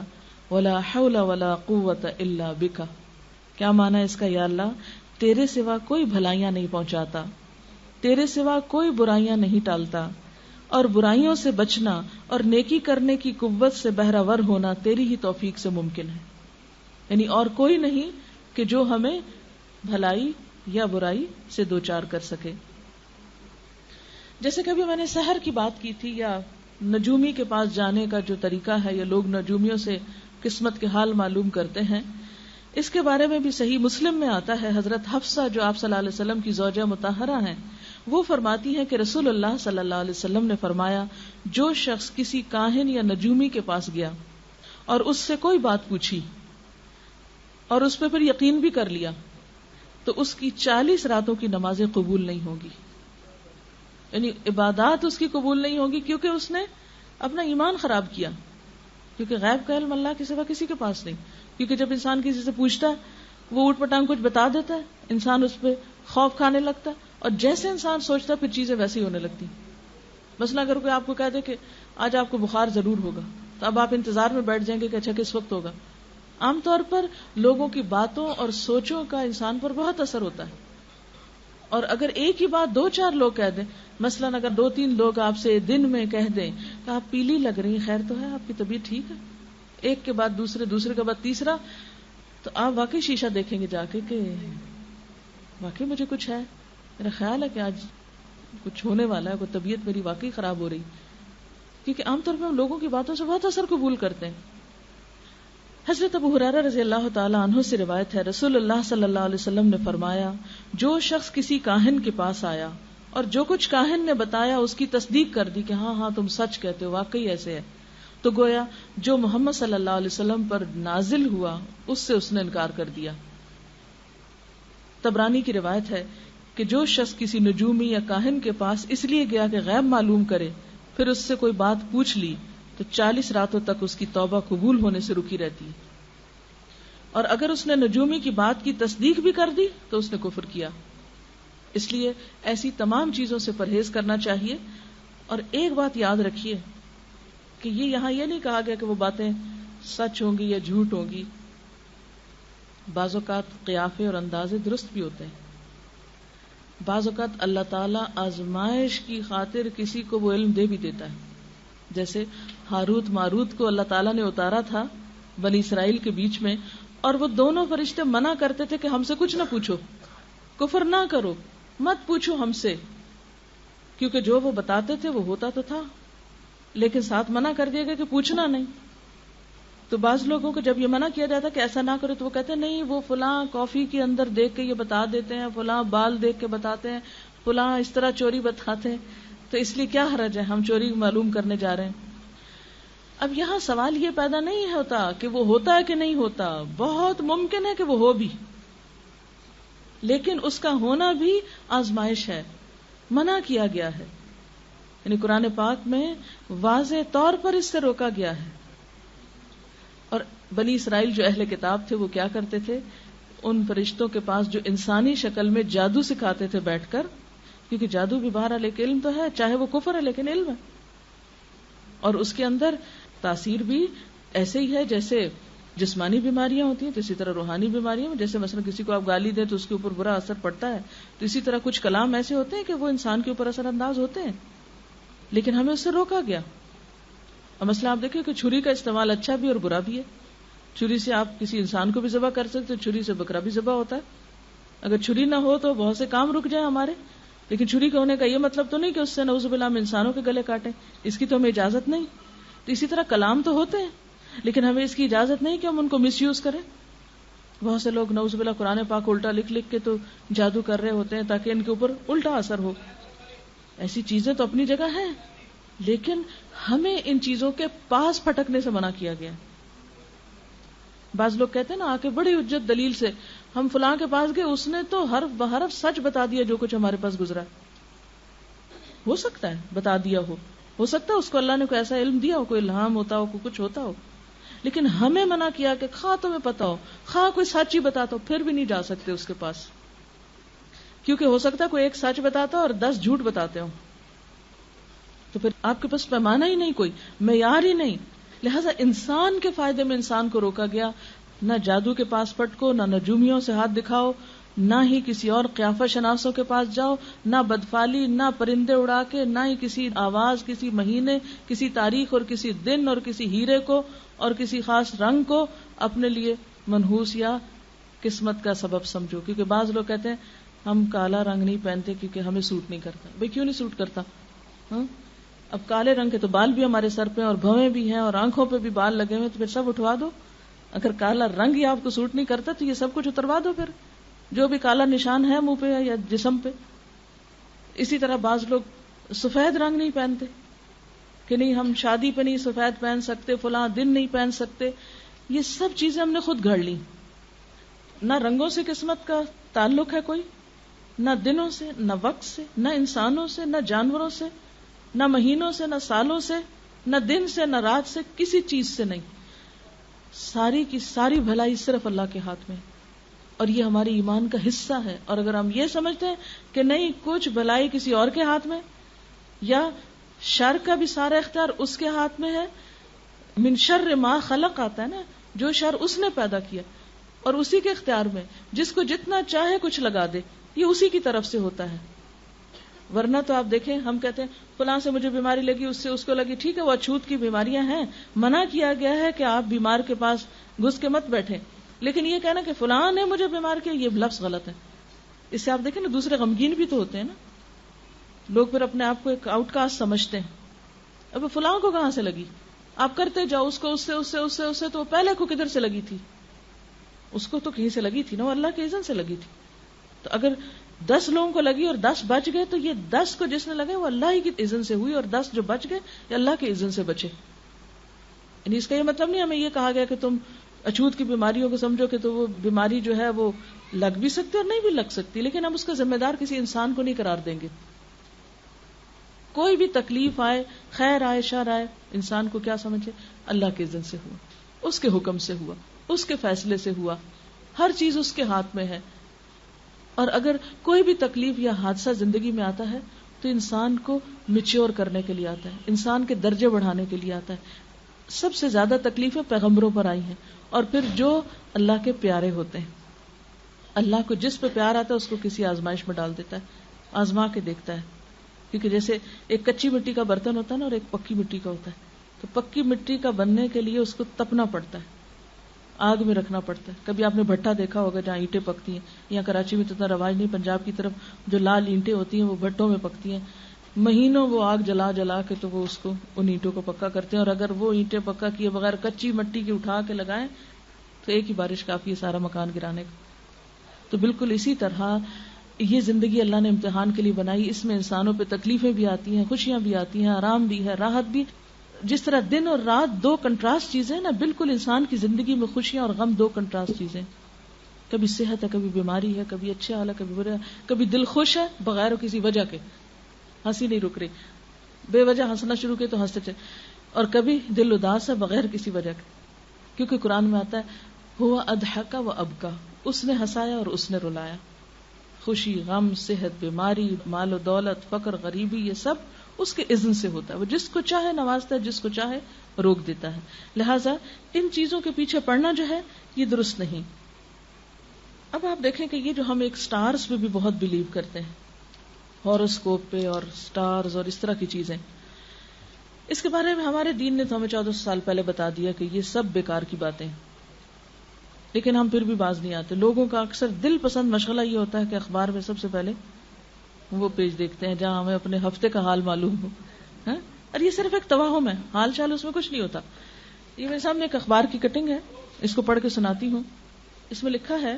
ولا حول ولا قوت الا بک. کیا معنی ہے اس کا؟ یا اللہ، تیرے سوا کوئی بھلائیاں نہیں پہنچاتا، تیرے سوا کوئی برائیاں نہیں ٹالتا، اور برائیوں سے بچنا اور نیکی کرنے کی قوت سے بہرہ ور ہونا تیری ہی توفیق سے ممکن ہے. یعنی اور کوئی نہیں کہ جو ہمیں بھلائی یا برائی سے دوچار کر سکے. جیسے کبھی میں نے سحر کی بات کی تھی، یا نجومی کے پاس جانے کا جو طریقہ ہے، یا لوگ نجومیوں سے قسمت کے حال معلوم کرتے ہیں، اس کے بارے میں بھی صحیح مسلم میں آتا ہے. حضرت حفصہ جو آپ صلی اللہ علیہ وسلم کی زوجہ مطہرہ ہیں، وہ فرماتی ہیں کہ رسول اللہ صلی اللہ علیہ وسلم نے فرمایا، جو شخص کسی کاہن یا نجومی کے پاس گیا اور اس سے کوئی بات پوچھی اور اس پہ پھر یقین بھی کر لیا، تو اس کی 40 راتوں کی نمازیں قبول نہیں ہوگی. یعنی عبادات اس کی قبول نہیں ہوگی، کیونکہ اس نے اپنا ایمان خراب کیا. کیونکہ غیب کا علم اللہ کے سوا کسی کے پاس نہیں. کیونکہ جب انسان کسی سے پوچھتا ہے، وہ اوٹ پٹانگ کچھ بتا دیتا ہے، انسان اس پہ خوف کھانے لگتا ہے، اور جیسے انسان سوچتا ہے پھر چیزیں ویسے ہی ہونے لگتی. مثلا اگر کوئی آپ کو کہہ دے کہ آج آپ کو بخار ضرور ہوگا، تو اب آپ انتظار میں بیٹھ جائیں گے کہ اچھا کس وقت ہوگا. عام طور پر لوگوں کی باتوں اور سوچوں کا انسان پر بہت اثر ہوتا ہے، اور اگر ایک ہی بات 2-4 لوگ کہہ دیں، مثلاً اگر 2-3 لوگ آپ سے دن میں کہہ دیں کہ آپ پیلی لگ رہی ہیں، خیر تو ہے، آپ کی طبیعت ٹھیک ہے، ایک کے بعد دوسرے، دوسرے کے بعد تیسرا، تو آپ واقعی شیشہ دیکھیں گے جا کے کہ واقعی مجھے کچھ ہے، میرا خیال ہے کہ آج کچھ ہونے والا ہے، کوئی طبیعت میری واقعی خراب ہو رہی، کیونکہ عام طور پر ہم لوگوں کی باتوں سے بہت اثر قبول کرتے ہیں۔ حضرت ابو ہریرہ رضی اللہ تعالی عنہ سے روایت ہے، رسول اللہ صلی اللہ علیہ وسلم نے فرمایا، جو شخص کسی کاہن کے پاس آیا اور جو کچھ کاہن نے بتایا اس کی تصدیق کر دی کہ ہاں ہاں تم سچ کہتے ہو، واقعی ایسے ہے، تو گویا جو محمد صلی اللہ علیہ وسلم پر نازل ہوا اس سے اس نے انکار کر دیا۔ طبرانی کی روایت ہے کہ جو شخص کسی نجومی یا کاہن کے پاس اس لیے گیا کہ غیب معلوم کرے، پھر اس سے کوئی بات پوچھ لی تو 40 راتوں تک اس کی توبہ قبول ہونے سے رکی رہتی ہے، اور اگر اس نے نجومی کی بات کی تصدیق بھی کر دی تو اس نے کفر کیا۔ اس لیے ایسی تمام چیزوں سے پرہیز کرنا چاہیے، اور ایک بات یاد رکھیے کہ یہاں یہ نہیں کہا گیا کہ وہ باتیں سچ ہوں گی یا جھوٹ ہوں گی، بعض اوقات قیافے اور اندازے درست بھی ہوتے ہیں، بعض اوقات اللہ تعالیٰ آزمائش کی خاطر کسی کو وہ علم دے بھی دیتا ہے، جیسے ہاروت ماروت کو اللہ تعالیٰ نے اتارا تھا بنی اسرائیل کے بیچ میں، اور وہ دونوں فرشتے منع کرتے تھے کہ ہم سے کچھ نہ پوچھو، کفر نہ کرو، مت پوچھو ہم سے، کیونکہ جو وہ بتاتے تھے وہ ہوتا تو تھا، لیکن ساتھ منع کر دیا گیا کہ پوچھنا نہیں۔ تو بعض لوگوں کو جب یہ منع کیا جاتا کہ ایسا نہ کرو تو وہ کہتے ہیں نہیں، وہ فلاں کافی کے اندر دیکھ کے یہ بتا دیتے ہیں، فلاں بال دیکھ کے بتاتے ہیں، فلاں اس طرح چوری بتاتے ہیں، تو اس لیے کیا حرج ہے، ہم چوری معلوم کرنے جا رہے ہیں۔ اب یہاں سوال یہ پیدا نہیں ہوتا کہ وہ ہوتا ہے کہ نہیں ہوتا، بہت ممکن ہے کہ وہ ہو بھی، لیکن اس کا ہونا بھی آزمائش ہے، منع کیا گیا ہے، یعنی قرآن پاک میں واضح طور پر اس سے روکا گیا ہے۔ اور بنی اسرائیل جو اہل کتاب تھے وہ کیا کرتے تھے، ان فرشتوں کے پاس جو انسانی شکل میں جادو سکھاتے تھے بیٹھ کر، کیونکہ جادو بھی بہرحال ایک علم تو ہے، چاہے وہ کفر ہے لیکن علم ہے، اور اس کے اندر تاثیر بھی ایسے ہی ہے جیسے جسمانی بیماریاں ہوتی ہیں، تو اسی طرح روحانی بیماریاں، جیسے مثلا کسی کو آپ گالی دیں تو اس کے اوپر برا اثر پڑتا ہے، تو اسی طرح کچھ کلام ایسے ہوتے ہیں کہ وہ انسان کے اوپر اثر انداز ہوتے ہیں، لیکن ہمیں اس سے روکا گیا۔ اور مثلا آپ دیکھیں کہ چھری کا استعمال اچھا بھی اور برا بھی ہے، چھری سے آپ کسی انسان کو بھی ذبح کر سکتے، چھری سے بکرا بھی ذبح ہوتا ہے، اگر چھری نہ ہو تو بہت سے کام رک جائیں ہمارے، لیکن چھری کا ہونے کا یہ مطلب تو نہیں کہ اس سے نعوذ باللہ ہم انسانوں کے گلے کاٹیں، اس کی تو ہمیں اجازت نہیں۔ تو اسی طرح کلام تو ہوتے ہیں لیکن ہمیں اس کی اجازت نہیں کہ ہم ان کو مس یوز کریں۔ بہت سے لوگ نعوذ باللہ قرآن پاک الٹا لکھ لکھ کے تو جادو کر رہے ہوتے ہیں تاکہ ان کے اوپر الٹا اثر ہو۔ ایسی چیزیں تو اپنی جگہ ہیں، لیکن ہمیں ان چیزوں کے پاس پھٹکنے سے منع کیا گیا۔ بعض لوگ کہتے ہیں نا، آ کے بڑی حجت دلیل سے ہم فلاں کے پاس گئے، اس نے تو حرف بحرف سچ بتا دیا جو کچھ ہمارے پاس گزرا۔ ہو سکتا ہے بتا دیا ہو سکتا ہے اس کو اللہ نے کوئی ایسا علم دیا ہو، کوئی الہام ہوتا ہو، کوئی کچھ ہوتا ہو، لیکن ہمیں منع کیا کہ خواہ تمہیں پتا ہو، خواہ کوئی سچ ہی بتاتا ہو، پھر بھی نہیں جا سکتے اس کے پاس، کیونکہ ہو سکتا ہے کوئی ایک سچ بتاتا ہو اور 10 جھوٹ بتاتے ہو، تو پھر آپ کے پاس پیمانہ ہی نہیں، کوئی معیار ہی نہیں۔ لہذا انسان کے فائدے میں انسان کو روکا گیا، نہ جادو کے پاس پٹکو، نہ نجومیوں سے ہاتھ دکھاؤ، نہ ہی کسی اور قیافہ شناسوں کے پاس جاؤ، نہ بدفالی، نہ پرندے اڑا کے، نہ ہی کسی آواز، کسی مہینے، کسی تاریخ اور کسی دن اور کسی ہیرے کو اور کسی خاص رنگ کو اپنے لیے منحوس یا قسمت کا سبب سمجھو۔ کیونکہ بعض لوگ کہتے ہیں ہم کالا رنگ نہیں پہنتے کیونکہ ہمیں سوٹ نہیں کرتا۔ بھئی کیوں نہیں سوٹ کرتا؟ اب کالے رنگ کے تو بال بھی ہمارے سر پہ اور بھویں بھی ہیں اور آنکھوں پہ بھی بال لگے ہوئے، تو پھر سب اٹھوا دو۔ اگر کالا رنگ ہی آپ کو سوٹ نہیں کرتا تو یہ سب کچھ اتروا دو، پھر جو بھی کالا نشان ہے منہ پہ یا جسم پہ۔ اسی طرح بعض لوگ سفید رنگ نہیں پہنتے کہ نہیں ہم شادی پہ نہیں سفید پہن سکتے، فلاں دن نہیں پہن سکتے۔ یہ سب چیزیں ہم نے خود گھڑ لی۔ نہ رنگوں سے قسمت کا تعلق ہے کوئی، نہ دنوں سے، نہ وقت سے، نہ انسانوں سے، نہ جانوروں سے، نہ مہینوں سے، نہ سالوں سے، نہ دن سے، نہ رات سے، کسی چیز سے نہیں۔ ساری کی ساری بھلائی صرف اللہ کے ہاتھ میں، اور یہ ہمارے ایمان کا حصہ ہے۔ اور اگر ہم یہ سمجھتے ہیں کہ نہیں کچھ بھلائی کسی اور کے ہاتھ میں، یا شر کا بھی سارا اختیار اس کے ہاتھ میں ہے، من شر ما خلق آتا ہے نا، جو شر اس نے پیدا کیا اور اسی کے اختیار میں، جس کو جتنا چاہے کچھ لگا دے، یہ اسی کی طرف سے ہوتا ہے. ورنہ تو آپ دیکھیں ہم کہتے ہیں فلاں سے مجھے بیماری لگی، اس سے اس کو لگی، ٹھیک ہے وہ اچھوت کی بیماریاں ہیں، منع کیا گیا ہے کہ آپ بیمار کے پاس گھس کے مت بیٹھیں، لیکن یہ کہنا کہ فلاں نے مجھے بیمار کیا، یہ لفظ غلط ہے. اس سے آپ دیکھیں نا دوسرے غمگین بھی تو ہوتے ہیں نا. لوگ پھر اپنے آپ کو ایک آؤٹ کاسٹ سمجھتے ہیں. اب فلاں کو کہاں سے لگی؟ آپ کرتے جاؤ اس کو، اس سے تو پہلے کو کدھر سے لگی تھی؟ اس کو تو کہیں سے لگی تھی نا، وہ اللہ کے اذن سے لگی تھی. تو اگر 10 لوگوں کو لگی اور 10 بچ گئے تو یہ 10 کو جس نے لگے وہ اللہ ہی کی اذن سے ہوئی، اور 10 جو بچ گئے یہ اللہ کے اذن سے بچے. یعنی اس کا یہ مطلب نہیں ہمیں یہ کہا گیا کہ تم اچھوت کی بیماریوں کو سمجھو کہ تو وہ بیماری جو ہے وہ لگ بھی سکتی اور نہیں بھی لگ سکتی، لیکن ہم اس کا ذمہ دار کسی انسان کو نہیں قرار دیں گے. کوئی بھی تکلیف آئے، خیر آئے، شر آئے، انسان کو کیا سمجھے؟ اللہ کے اذن سے ہوا، اس کے حکم سے ہوا، اس کے فیصلے سے ہوا، ہر چیز اس کے ہاتھ میں ہے. اور اگر کوئی بھی تکلیف یا حادثہ زندگی میں آتا ہے تو انسان کو میچور کرنے کے لیے آتا ہے، انسان کے درجے بڑھانے کے لیے آتا ہے. سب سے زیادہ تکلیفیں پیغمبروں پر آئی ہیں، اور پھر جو اللہ کے پیارے ہوتے ہیں. اللہ کو جس پہ پیار آتا ہے اس کو کسی آزمائش میں ڈال دیتا ہے، آزما کے دیکھتا ہے. کیونکہ جیسے ایک کچی مٹی کا برتن ہوتا ہے نا اور ایک پکی مٹی کا ہوتا ہے، تو پکی مٹی کا بننے کے لیے اس کو تپنا پڑتا ہے، آگ میں رکھنا پڑتا ہے. کبھی آپ نے بھٹا دیکھا ہوگا جہاں اینٹیں پکتی ہیں، یا کراچی میں تو اتنا رواج نہیں، پنجاب کی طرف جو لال اینٹیں ہوتی ہیں وہ بھٹوں میں پکتی ہیں، مہینوں وہ آگ جلا جلا کے تو وہ اس کو ان اینٹوں کو پکا کرتے ہیں. اور اگر وہ اینٹیں پکا کیے بغیر کچی مٹی کی اٹھا کے لگائیں تو ایک ہی بارش کافی ہے سارا مکان گرانے کا. تو بالکل اسی طرح یہ زندگی اللہ نے امتحان کے لیے بنائی. اس میں انسانوں پہ تکلیفیں بھی آتی ہیں، خوشیاں بھی آتی ہیں، آرام بھی ہے، راحت بھی. جس طرح دن اور رات 2 کنٹراسٹ چیزیں نا، بالکل انسان کی زندگی میں خوشیاں اور غم 2 کنٹراسٹ چیزیں. کبھی صحت ہے، کبھی بیماری ہے، کبھی اچھا حال ہے، کبھی برا، کبھی دل خوش ہے بغیر کسی وجہ کے، ہنسی نہیں رک رہی، بے وجہ ہنسنا شروع کے تو ہنستے چلے، اور کبھی دل اداس ہے بغیر کسی وجہ کے. کیونکہ قرآن میں آتا ہے ہوا اضحک و ابکا، اس نے ہنسایا اور اس نے رلایا. خوشی، غم، صحت، بیماری، مال و دولت، فقر، غریبی، یہ سب اس کے اذن سے ہوتا ہے. وہ جس کو چاہے نوازتا ہے، جس کو چاہے روک دیتا ہے. لہٰذا ان چیزوں کے پیچھے پڑنا جو ہے یہ درست نہیں. اب آپ دیکھیں کہ یہ جو ہم ایک سٹارز پہ بھی بہت بلیو کرتے ہیں، ہاروسکوپ پہ اور سٹارز اور اس طرح کی چیزیں، اس کے بارے میں ہمارے دین نے تو ہمیں 1400 سال پہلے بتا دیا کہ یہ سب بیکار کی باتیں ہیں. لیکن ہم پھر بھی باز نہیں آتے. لوگوں کا اکثر دل پسند مشغلہ یہ ہوتا ہے کہ اخبار میں سب سے پہلے وہ پیج دیکھتے ہیں جہاں ہمیں اپنے ہفتے کا حال معلوم ہو. اور یہ صرف ایک توہم ہے، حال چال اس میں کچھ نہیں ہوتا. یہ میرے سامنے ایک اخبار کی کٹنگ ہے، اس کو پڑھ کے سناتی ہوں. اس میں لکھا ہے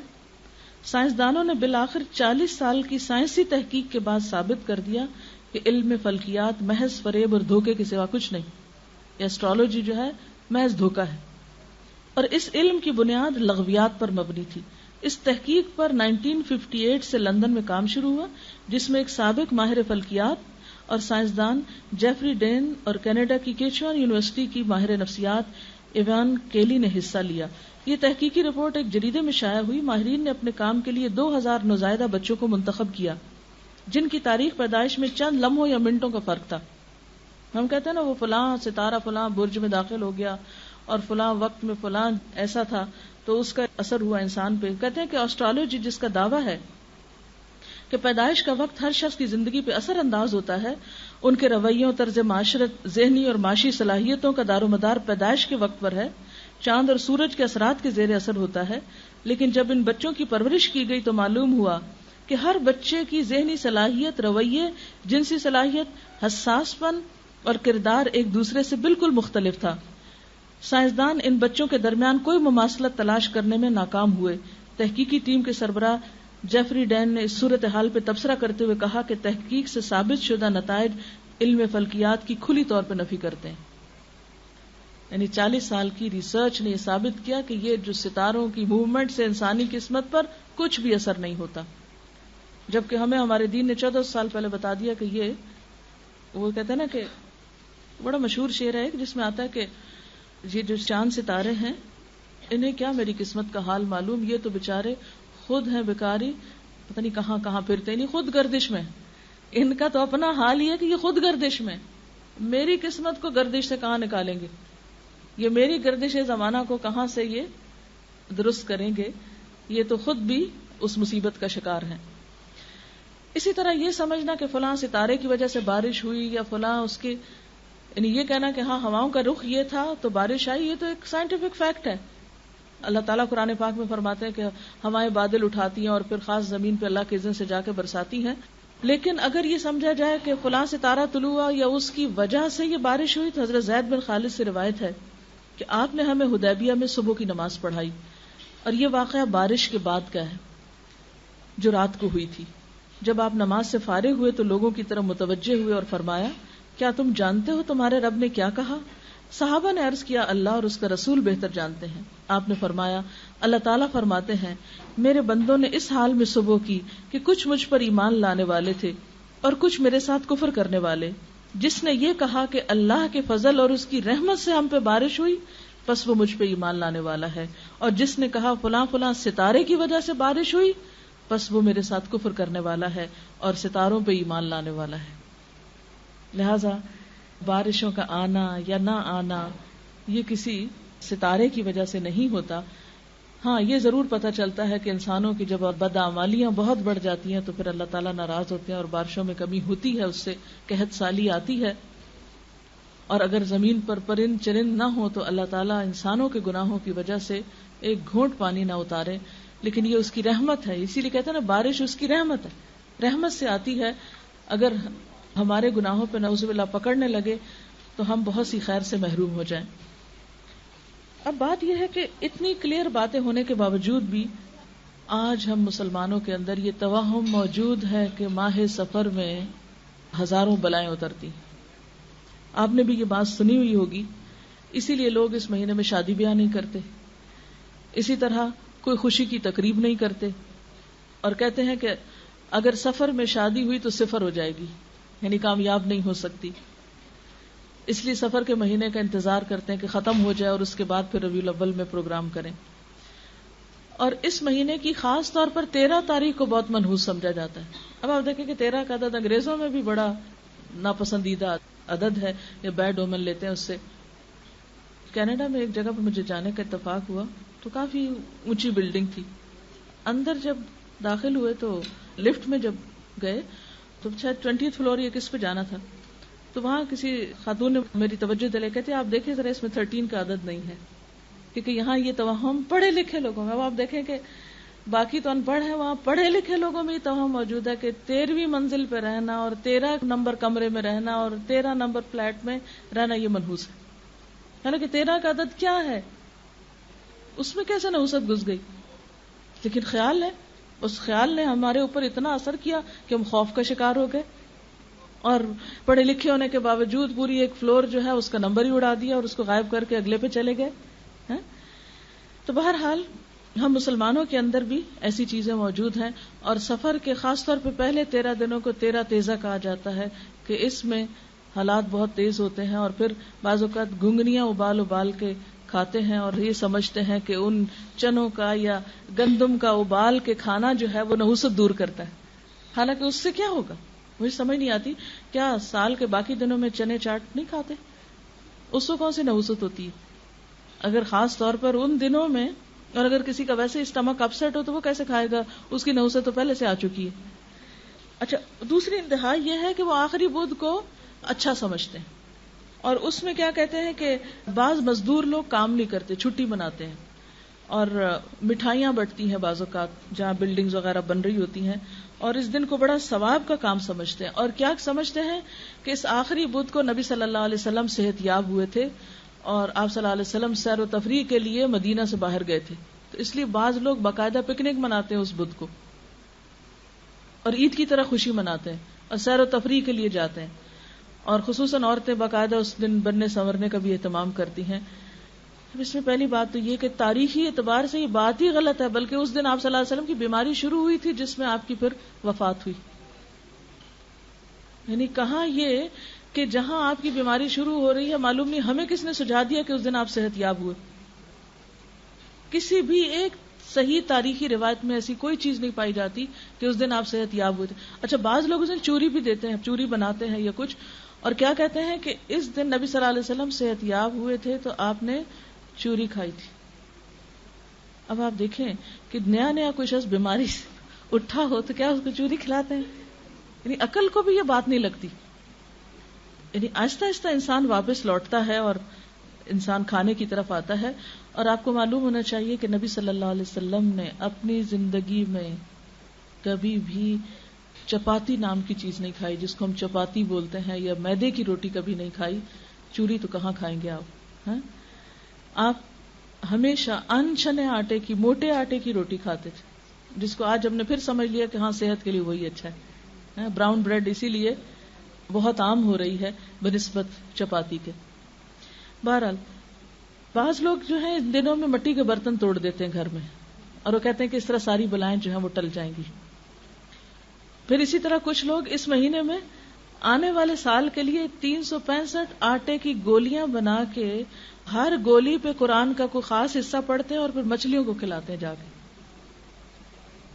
سائنسدانوں نے بالآخر 40 سال کی سائنسی تحقیق کے بعد ثابت کر دیا کہ علم فلکیات محض فریب اور دھوکے کے سوا کچھ نہیں. یہ اسٹرالوجی جو ہے محض دھوکا ہے، اور اس علم کی بنیاد لغویات پر مبنی تھی. اس تحقیق پر 1958 سے لندن میں کام شروع ہوا، جس میں ایک سابق ماہر فلکیات اور سائنسدان جیفری ڈین اور کینیڈا کی کیچوان یونیورسٹی کی ماہر نفسیات ایوان کیلی نے حصہ لیا. یہ تحقیقی رپورٹ ایک جریدے میں شائع ہوئی. ماہرین نے اپنے کام کے لیے 2000 نوزائیدہ بچوں کو منتخب کیا جن کی تاریخ پیدائش میں چند لمحوں یا منٹوں کا فرق تھا. ہم کہتے ہیں نا وہ فلاں ستارہ فلاں برج میں داخل ہو گیا اور فلاں وقت میں فلاں ایسا تھا تو اس کا اثر ہوا انسان پہ. کہتے ہیں کہ آسٹرالوجی جس کا دعویٰ ہے کہ پیدائش کا وقت ہر شخص کی زندگی پہ اثر انداز ہوتا ہے، ان کے رویوں، طرز معاشرت، ذہنی اور معاشی صلاحیتوں کا دار و مدار پیدائش کے وقت پر ہے. چاند اور سورج کے اثرات کے زیر اثر ہوتا ہے. لیکن جب ان بچوں کی پرورش کی گئی تو معلوم ہوا کہ ہر بچے کی ذہنی صلاحیت، رویے، جنسی صلاحیت، حساس پن اور کردار ایک دوسرے سے بالکل مختلف تھا. سائنسدان ان بچوں کے درمیان کوئی مماثلت تلاش کرنے میں ناکام ہوئے. تحقیقی ٹیم کے سربراہ جیفری ڈین نے اس صورتحال پہ تبصرہ کرتے ہوئے کہا کہ تحقیق سے ثابت شدہ نتائج علم فلکیات کی کھلی طور پہ نفی کرتے ہیں. یعنی 40 سال کی ریسرچ نے یہ ثابت کیا کہ یہ جو ستاروں کی موومنٹ سے انسانی قسمت پر کچھ بھی اثر نہیں ہوتا، جبکہ ہمیں ہمارے دین نے 1400 سال پہلے بتا دیا کہ یہ، وہ کہتے ہیں نا کہ بڑا مشہور شعر ہے جس میں آتا ہے کہ یہ جو چاند ستارے ہیں انہیں کیا میری قسمت کا حال معلوم، یہ تو بےچارے خود ہیں بیکاری، پتہ نہیں کہاں کہاں پھرتے، نہیں خود گردش میں، ان کا تو اپنا حال ہی ہے کہ یہ خود گردش میں، میری قسمت کو گردش سے کہاں نکالیں گے. یہ میری گردش زمانہ کو کہاں سے یہ درست کریں گے، یہ تو خود بھی اس مصیبت کا شکار ہیں۔ اسی طرح یہ سمجھنا کہ فلاں ستارے کی وجہ سے بارش ہوئی یا فلاں اس کی، یعنی یہ کہنا کہ ہاں ہواؤں کا رخ یہ تھا تو بارش آئی، یہ تو ایک سائنٹیفک فیکٹ ہے۔ اللہ تعالیٰ قرآن پاک میں فرماتے ہیں کہ ہوائیں بادل اٹھاتی ہیں اور پھر خاص زمین پہ اللہ کے اذن سے جا کے برساتی ہیں، لیکن اگر یہ سمجھا جائے کہ فلاں ستارہ طلوع ہوا یا اس کی وجہ سے یہ بارش ہوئی، تو حضرت زید بن خالد سے روایت ہے کہ آپ نے ہمیں حدیبیہ میں صبح کی نماز پڑھائی، اور یہ واقعہ بارش کے بعد کا ہے جو رات کو ہوئی تھی۔ جب آپ نماز سے فارغ ہوئے تو لوگوں کی طرف متوجہ ہوئے اور فرمایا، کیا تم جانتے ہو تمہارے رب نے کیا کہا؟ صحابہ نے عرض کیا، اللہ اور اس کا رسول بہتر جانتے ہیں۔ آپ نے فرمایا، اللہ تعالیٰ فرماتے ہیں، میرے بندوں نے اس حال میں صبح کی کہ کچھ مجھ پر ایمان لانے والے تھے اور کچھ میرے ساتھ کفر کرنے والے۔ جس نے یہ کہا کہ اللہ کے فضل اور اس کی رحمت سے ہم پہ بارش ہوئی، پس وہ مجھ پہ ایمان لانے والا ہے، اور جس نے کہا فلاں فلاں ستارے کی وجہ سے بارش ہوئی، پس وہ میرے ساتھ کفر کرنے والا ہے اور ستاروں پہ ایمان لانے والا ہے۔ لہذا بارشوں کا آنا یا نہ آنا یہ کسی ستارے کی وجہ سے نہیں ہوتا۔ ہاں یہ ضرور پتہ چلتا ہے کہ انسانوں کی جب بدعمالیاں بہت بڑھ جاتی ہیں تو پھر اللہ تعالیٰ ناراض ہوتے ہیں اور بارشوں میں کمی ہوتی ہے، اس سے قحط سالی آتی ہے، اور اگر زمین پر پرند چرند نہ ہو تو اللہ تعالیٰ انسانوں کے گناہوں کی وجہ سے ایک گھونٹ پانی نہ اتارے، لیکن یہ اس کی رحمت ہے۔ اسی لیے کہتے ہیں نا، بارش اس کی رحمت ہے، رحمت سے آتی ہے۔ اگر ہمارے گناہوں پہ نعوذ باللہ پکڑنے لگے تو ہم بہت سی خیر سے محروم ہو جائیں۔ اب بات یہ ہے کہ اتنی کلیئر باتیں ہونے کے باوجود بھی آج ہم مسلمانوں کے اندر یہ توہم موجود ہے کہ ماہ سفر میں ہزاروں بلائیں اترتی۔ آپ نے بھی یہ بات سنی ہوئی ہوگی، اسی لیے لوگ اس مہینے میں شادی بیاہ نہیں کرتے، اسی طرح کوئی خوشی کی تقریب نہیں کرتے، اور کہتے ہیں کہ اگر سفر میں شادی ہوئی تو صفر ہو جائے گی، یعنی کامیاب نہیں ہو سکتی، اس لیے سفر کے مہینے کا انتظار کرتے ہیں کہ ختم ہو جائے اور اس کے بعد پھر ربیع الاول میں پروگرام کریں۔ اور اس مہینے کی خاص طور پر 13 تاریخ کو بہت منحوس سمجھا جاتا ہے۔ اب آپ دیکھیں کہ 13 کا عدد انگریزوں میں بھی بڑا ناپسندیدہ عدد ہے، یہ بیڈ اومن لیتے ہیں اس سے۔ کینیڈا میں ایک جگہ پر مجھے جانے کا اتفاق ہوا تو کافی اونچی بلڈنگ تھی، اندر جب داخل ہوئے تو لفٹ میں جب گئے تو شاید 20th فلور یا کس پہ جانا تھا، تو وہاں کسی خاتون نے میری توجہ دلائی، کہتے آپ دیکھیں ذرا اس میں 13 کا عدد نہیں ہے، کیونکہ یہاں یہ توہم پڑھے لکھے لوگوں میں، اب آپ دیکھیں کہ باقی تو ان پڑھ ہیں، وہاں پڑھے لکھے لوگوں میں یہ توہم موجود ہے کہ 13ویں منزل پہ رہنا اور 13 نمبر کمرے میں رہنا اور 13 نمبر فلیٹ میں رہنا یہ منحوس ہے، حالانکہ 13 کا عدد کیا ہے، اس میں کیسے نحوست گھس گئی؟ لیکن خیال ہے، اس خیال نے ہمارے اوپر اتنا اثر کیا کہ ہم خوف کا شکار ہو گئے، اور پڑھے لکھے ہونے کے باوجود پوری ایک فلور جو ہے اس کا نمبر ہی اڑا دیا اور اس کو غائب کر کے اگلے پہ چلے گئے۔ تو بہرحال ہم مسلمانوں کے اندر بھی ایسی چیزیں موجود ہیں، اور سفر کے خاص طور پہ پہلے 13 دنوں کو 13 تیزہ کہا جاتا ہے کہ اس میں حالات بہت تیز ہوتے ہیں، اور پھر بعض اوقات گنگنیاں ابال ابال کے کھاتے ہیں اور یہ سمجھتے ہیں کہ ان چنوں کا یا گندم کا ابال کے کھانا جو ہے وہ نحوست دور کرتا ہے، حالانکہ اس سے کیا ہوگا؟ مجھے سمجھ نہیں آتی، کیا سال کے باقی دنوں میں چنے چاٹ نہیں کھاتے؟ اس کو کون سی نحوست ہوتی ہے؟ اگر خاص طور پر ان دنوں میں، اور اگر کسی کا ویسے اسٹمک اپسیٹ ہو تو وہ کیسے کھائے گا؟ اس کی نحوست تو پہلے سے آ چکی ہے۔ اچھا، دوسری انتہا یہ ہے کہ وہ آخری بدھ کو اچھا سمجھتے ہیں، اور اس میں کیا کہتے ہیں کہ بعض مزدور لوگ کام نہیں کرتے، چھٹی مناتے ہیں، اور مٹھائیاں بٹتی ہیں بعض اوقات جہاں بلڈنگز وغیرہ بن رہی ہوتی ہیں، اور اس دن کو بڑا ثواب کا کام سمجھتے ہیں۔ اور کیا سمجھتے ہیں کہ اس آخری بدھ کو نبی صلی اللہ علیہ وسلم صحت یاب ہوئے تھے، اور آپ صلی اللہ علیہ وسلم سیر و تفریح کے لیے مدینہ سے باہر گئے تھے، تو اس لیے بعض لوگ باقاعدہ پکنک مناتے ہیں اس بدھ کو، اور عید کی طرح خوشی مناتے ہیں اور سیر و تفریح کے لیے جاتے ہیں، اور خصوصاً عورتیں باقاعدہ اس دن بننے سنورنے کا بھی اہتمام کرتی ہیں۔ اس میں پہلی بات تو یہ کہ تاریخی اعتبار سے یہ بات ہی غلط ہے، بلکہ اس دن آپ صلی اللہ علیہ وسلم کی بیماری شروع ہوئی تھی جس میں آپ کی پھر وفات ہوئی۔ یعنی کہاں یہ کہ جہاں آپ کی بیماری شروع ہو رہی ہے، معلوم نہیں ہمیں کس نے سجھا دیا کہ اس دن آپ صحت یاب ہوئے؟ کسی بھی ایک صحیح تاریخی روایت میں ایسی کوئی چیز نہیں پائی جاتی کہ اس دن آپ صحت یاب ہوئے تھے۔ اچھا، بعض لوگ اس دن چوری بھی دیتے ہیں، چوری بناتے ہیں یا کچھ، اور کیا کہتے ہیں کہ اس دن نبی صلی اللہ علیہ وسلم صحت یاب ہوئے تھے تو آپ نے چوری کھائی تھی. اب آپ دیکھیں کہ نیا نیا کوئی شخص بیماری سے اٹھا ہو تو کیا اس کو چوری کھلاتے ہیں؟ یعنی عقل کو بھی یہ بات نہیں لگتی. یعنی آہستہ آہستہ انسان واپس لوٹتا ہے اور انسان کھانے کی طرف آتا ہے. اور آپ کو معلوم ہونا چاہیے کہ نبی صلی اللہ علیہ وسلم نے اپنی زندگی میں کبھی بھی چپاتی نام کی چیز نہیں کھائی، جس کو ہم چپاتی بولتے ہیں، یا میدے کی روٹی کبھی نہیں کھائی. چوری تو کہاں کھائیں گے آپ؟ ہاں، آپ ہمیشہ ان چھنے آٹے کی، موٹے آٹے کی روٹی کھاتے تھے، جس کو آج ہم نے پھر سمجھ لیا کہ ہاں صحت کے لیے وہی اچھا ہے. براؤن بریڈ اسی لیے بہت عام ہو رہی ہے بنسبت چپاتی کے. بہرحال بعض لوگ جو ہیں ان دنوں میں مٹی کے برتن توڑ دیتے ہیں گھر میں، اور وہ کہتے ہیں کہ اس طرح ساری بلائیں جو ہیں وہ ٹل جائیں گی. پھر اسی طرح کچھ لوگ اس مہینے میں آنے والے سال کے لیے 365 آٹے کی گولیاں بنا کے ہر گولی پہ قرآن کا کوئی خاص حصہ پڑھتے ہیں اور پھر مچھلیوں کو کھلاتے ہیں جا کے،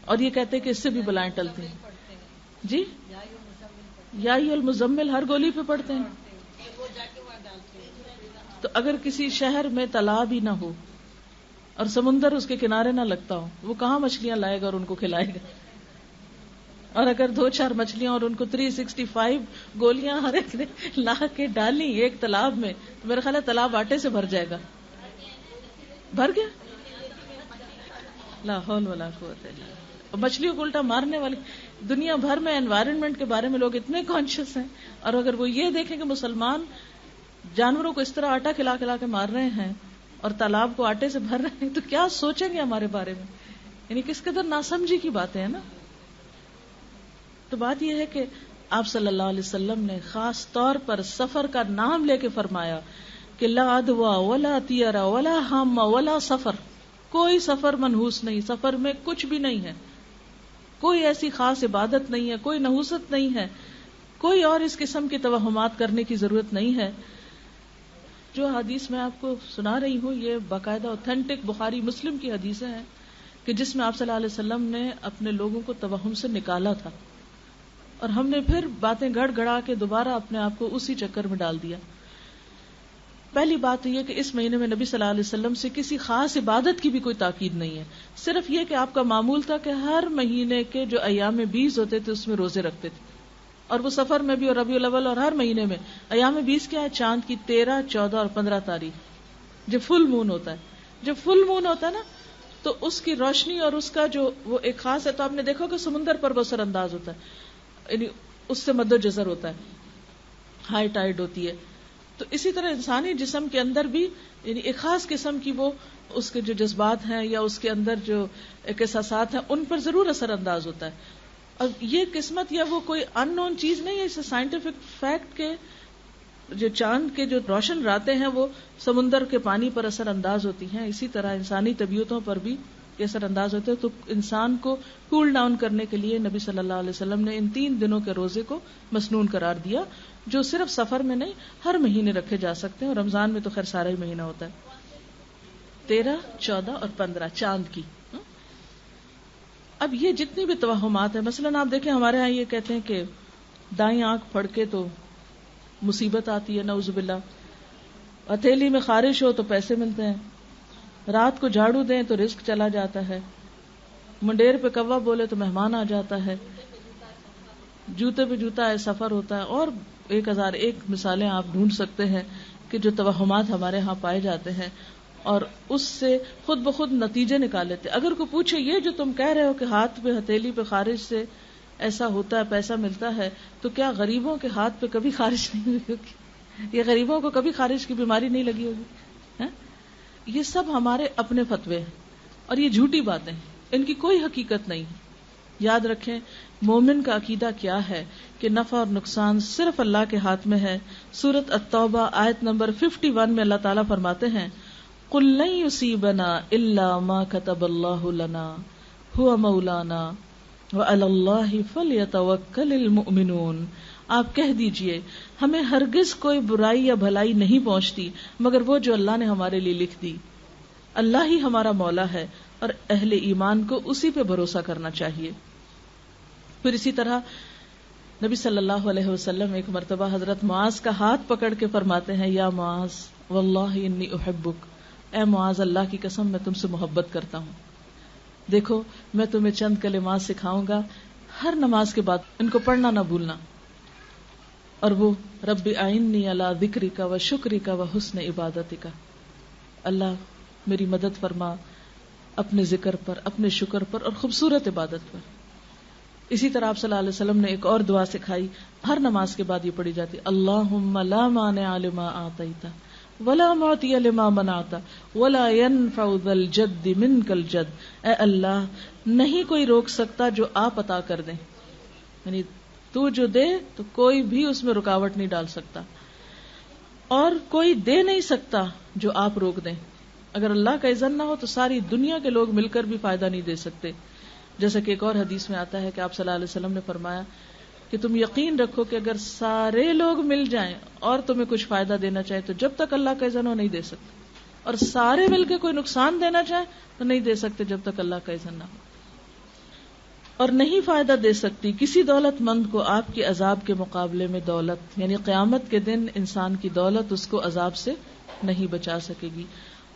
اور یہ کہتے ہیں کہ اس سے بھی بلائیں ٹلتی ہیں. جی، یا ایھا المزمل ہر گولی پہ پڑھتے ہیں. تو اگر کسی شہر میں تالاب ہی نہ ہو اور سمندر اس کے کنارے نہ لگتا ہو، وہ کہاں مچھلیاں لائے گا اور ان کو کھلائے گا؟ اور اگر 2-4 مچھلیاں اور ان کو 365 گولیاں ہر ایک نے لا کے ڈالی ایک تالاب میں، تو میرا خیال ہے تالاب آٹے سے بھر جائے گا. بھر گیا؟ لا حول ولا قوت الا باللہ. مچھلیوں کو الٹا مارنے والی دنیا بھر میں انوائرنمنٹ کے بارے میں لوگ اتنے کانشیس ہیں، اور اگر وہ یہ دیکھیں کہ مسلمان جانوروں کو اس طرح آٹا کھلا کھلا کے مار رہے ہیں اور تالاب کو آٹے سے بھر رہے ہیں، تو کیا سوچیں گے ہمارے بارے میں؟ یعنی کس قدر ناسمجھی کی باتیں ہیں نا. تو بات یہ ہے کہ آپ صلی اللہ علیہ وسلم نے خاص طور پر سفر کا نام لے کے فرمایا کہ لا عدوى ولا طیر ولا ہم ولا سفر. کوئی سفر منحوس نہیں، سفر میں کچھ بھی نہیں ہے، کوئی ایسی خاص عبادت نہیں ہے، کوئی نحوست نہیں ہے، کوئی اور اس قسم کی توہمات کرنے کی ضرورت نہیں ہے. جو حدیث میں آپ کو سنا رہی ہوں یہ باقاعدہ اوتھینٹک بخاری مسلم کی حدیثیں ہیں کہ جس میں آپ صلی اللہ علیہ وسلم نے اپنے لوگوں کو توہم سے نکالا تھا، اور ہم نے پھر باتیں گڑ گڑا کے دوبارہ اپنے آپ کو اسی چکر میں ڈال دیا. پہلی بات یہ کہ اس مہینے میں نبی صلی اللہ علیہ وسلم سے کسی خاص عبادت کی بھی کوئی تاکید نہیں ہے، صرف یہ کہ آپ کا معمول تھا کہ ہر مہینے کے جو ایام بیس ہوتے تھے اس میں روزے رکھتے تھے، اور وہ سفر میں بھی اور ربیع الاول اور ہر مہینے میں. ایام بیس کیا ہے؟ چاند کی 13، 14 اور 15 تاریخ جب فل مون ہوتا ہے. جب فل مون ہوتا ہے نا تو اس کی روشنی اور اس کا جو وہ ایک خاص ہے. تو آپ نے دیکھا کہ سمندر پر بہت سر انداز ہوتا ہے، یعنی اس سے مد و جزر ہوتا ہے، ہائی ٹائیڈ ہوتی ہے. تو اسی طرح انسانی جسم کے اندر بھی یعنی ایک خاص قسم کی وہ اس کے جو جذبات ہیں یا اس کے اندر جو ایک احساسات ہیں ان پر ضرور اثر انداز ہوتا ہے. اور یہ قسمت یا وہ کوئی ان نون چیز نہیں ہے، اسے سائنٹیفک فیکٹ کے جو چاند کے جو روشن راتیں ہیں وہ سمندر کے پانی پر اثر انداز ہوتی ہیں، اسی طرح انسانی طبیعتوں پر بھی اثر انداز ہوتے ہیں. تو انسان کو کول ڈاؤن کرنے کے لیے نبی صلی اللہ علیہ وسلم نے ان 3 دنوں کے روزے کو مسنون قرار دیا، جو صرف سفر میں نہیں ہر مہینے رکھے جا سکتے ہیں. اور رمضان میں تو خیر سارا ہی مہینہ ہوتا ہے، 13، 14 اور 15 چاند کی. اب یہ جتنی بھی توہمات ہیں، مثلا آپ دیکھیں ہمارے ہاں یہ کہتے ہیں کہ دائیں آنکھ پھڑ کے تو مصیبت آتی ہے، نعوذ باللہ. ہتھیلی میں خارش ہو تو پیسے ملتے ہیں، رات کو جھاڑو دیں تو رزق چلا جاتا ہے، منڈیر پہ کوا بولے تو مہمان آ جاتا ہے، جوتے پہ جوتا ہے سفر ہوتا ہے، اور 1001 مثالیں آپ ڈھونڈ سکتے ہیں کہ جو توہمات ہمارے ہاں پائے جاتے ہیں، اور اس سے خود بخود نتیجے نکال لیتے. اگر کوئی پوچھے یہ جو تم کہہ رہے ہو کہ ہاتھ پہ ہتھیلی پہ خارش سے ایسا ہوتا ہے پیسہ ملتا ہے، تو کیا غریبوں کے ہاتھ پہ کبھی خارش نہیں ہوئی ہوگی؟ یہ غریبوں کو کبھی خارش کی بیماری نہیں لگی ہوگی؟ یہ سب ہمارے اپنے فتوے ہیں اور یہ جھوٹی باتیں ہیں، ان کی کوئی حقیقت نہیں ہے. یاد رکھیں مومن کا عقیدہ کیا ہے کہ نفع اور نقصان صرف اللہ کے ہاتھ میں ہے. سورۃ التوبہ آیت نمبر 51 میں اللہ تعالیٰ فرماتے ہیں قُل لَن يُصِيبَنَا إِلَّا مَا كَتَبَ اللَّهُ لَنَا هُوَ مَوْلَانَا وَعَلَى اللَّهِ فَلْيَتَوَكَّلِ الْمُؤْمِنُونَ. آپ کہہ دیجئے ہمیں ہرگز کوئی برائی یا بھلائی نہیں پہنچتی مگر وہ جو اللہ نے ہمارے لیے لکھ دی. اللہ ہی ہمارا مولا ہے اور اہل ایمان کو اسی پہ بھروسہ کرنا چاہیے. پھر اسی طرح نبی صلی اللہ علیہ وسلم ایک مرتبہ حضرت معاذ کا ہاتھ پکڑ کے فرماتے ہیں یا معاذ واللہ انی احبک، اے معاذ اللہ کی قسم میں تم سے محبت کرتا ہوں. دیکھو میں تمہیں چند کلمات سکھاؤں گا، ہر نماز کے بعد ان کو پڑھنا نہ بھولنا. اور وہ رب اعنی علی ذکرک و شکرک و حسن عبادتک، اللہ میری مدد فرما اپنے ذکر پر، اپنے شکر پر اور خوبصورت عبادت پر. اسی طرح آپ صلی اللہ علیہ وسلم نے ایک اور دعا سکھائی، ہر نماز کے بعد یہ پڑھی جاتی، اللہم لا مانع لما اعطیت ولا معطی لما منعت ولا ينفع ذا الجد منک الجد. اے اللہ نہیں کوئی روک سکتا جو آپ عطا کر دیں، یعنی تو جو دے تو کوئی بھی اس میں رکاوٹ نہیں ڈال سکتا، اور کوئی دے نہیں سکتا جو آپ روک دیں. اگر اللہ کا اذن نہ ہو تو ساری دنیا کے لوگ مل کر بھی فائدہ نہیں دے سکتے. جیسا کہ ایک اور حدیث میں آتا ہے کہ آپ صلی اللہ علیہ وسلم نے فرمایا کہ تم یقین رکھو کہ اگر سارے لوگ مل جائیں اور تمہیں کچھ فائدہ دینا چاہے تو جب تک اللہ کا اذن ہو نہیں دے سکتے، اور سارے مل کے کوئی نقصان دینا چاہے تو نہیں دے سکتے جب تک اللہ کا اذن نہ ہو. اور نہیں فائدہ دے سکتی کسی دولت مند کو آپ کے عذاب کے مقابلے میں دولت، یعنی قیامت کے دن انسان کی دولت اس کو عذاب سے نہیں بچا سکے گی.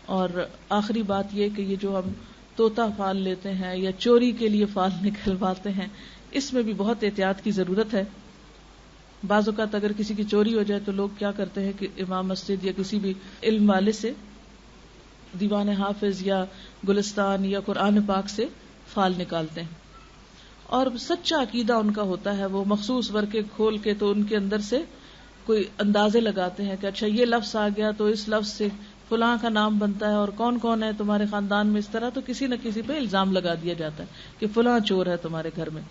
اور آخری بات یہ کہ یہ جو ہم طوطا فال لیتے ہیں یا چوری کے لیے فال نکلواتے ہیں، اس میں بھی بہت احتیاط کی ضرورت ہے. بعض اوقات اگر کسی کی چوری ہو جائے تو لوگ کیا کرتے ہیں کہ امام مسجد یا کسی بھی علم والے سے دیوان حافظ یا گلستان یا قرآن پاک سے فال نکالتے ہیں، اور سچا عقیدہ ان کا ہوتا ہے، وہ مخصوص ورقے کھول کے تو ان کے اندر سے کوئی اندازے لگاتے ہیں کہ اچھا یہ لفظ آ گیا تو اس لفظ سے فلاں کا نام بنتا ہے، اور کون کون ہے تمہارے خاندان میں اس طرح، تو کسی نہ کسی پہ الزام لگا دیا جاتا ہے کہ فلاں چور ہے تمہارے گھر میں.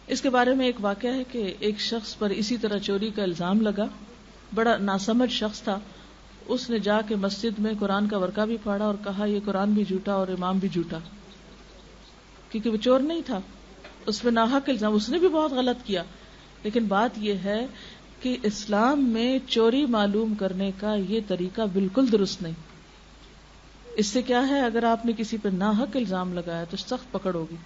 اس کے بارے میں ایک واقعہ ہے کہ ایک شخص پر اسی طرح چوری کا الزام لگا، بڑا ناسمجھ شخص تھا. اس نے جا کے مسجد میں قرآن کا ورقہ بھی پھاڑا اور کہا یہ قرآن بھی جھوٹا اور امام بھی جھوٹا، کیونکہ وہ چور نہیں تھا. اس پہ ناحق الزام، اس نے بھی بہت غلط کیا. لیکن بات یہ ہے کہ اسلام میں چوری معلوم کرنے کا یہ طریقہ بالکل درست نہیں. اس سے کیا ہے، اگر آپ نے کسی پہ ناحق الزام لگایا تو سخت پکڑ ہوگی.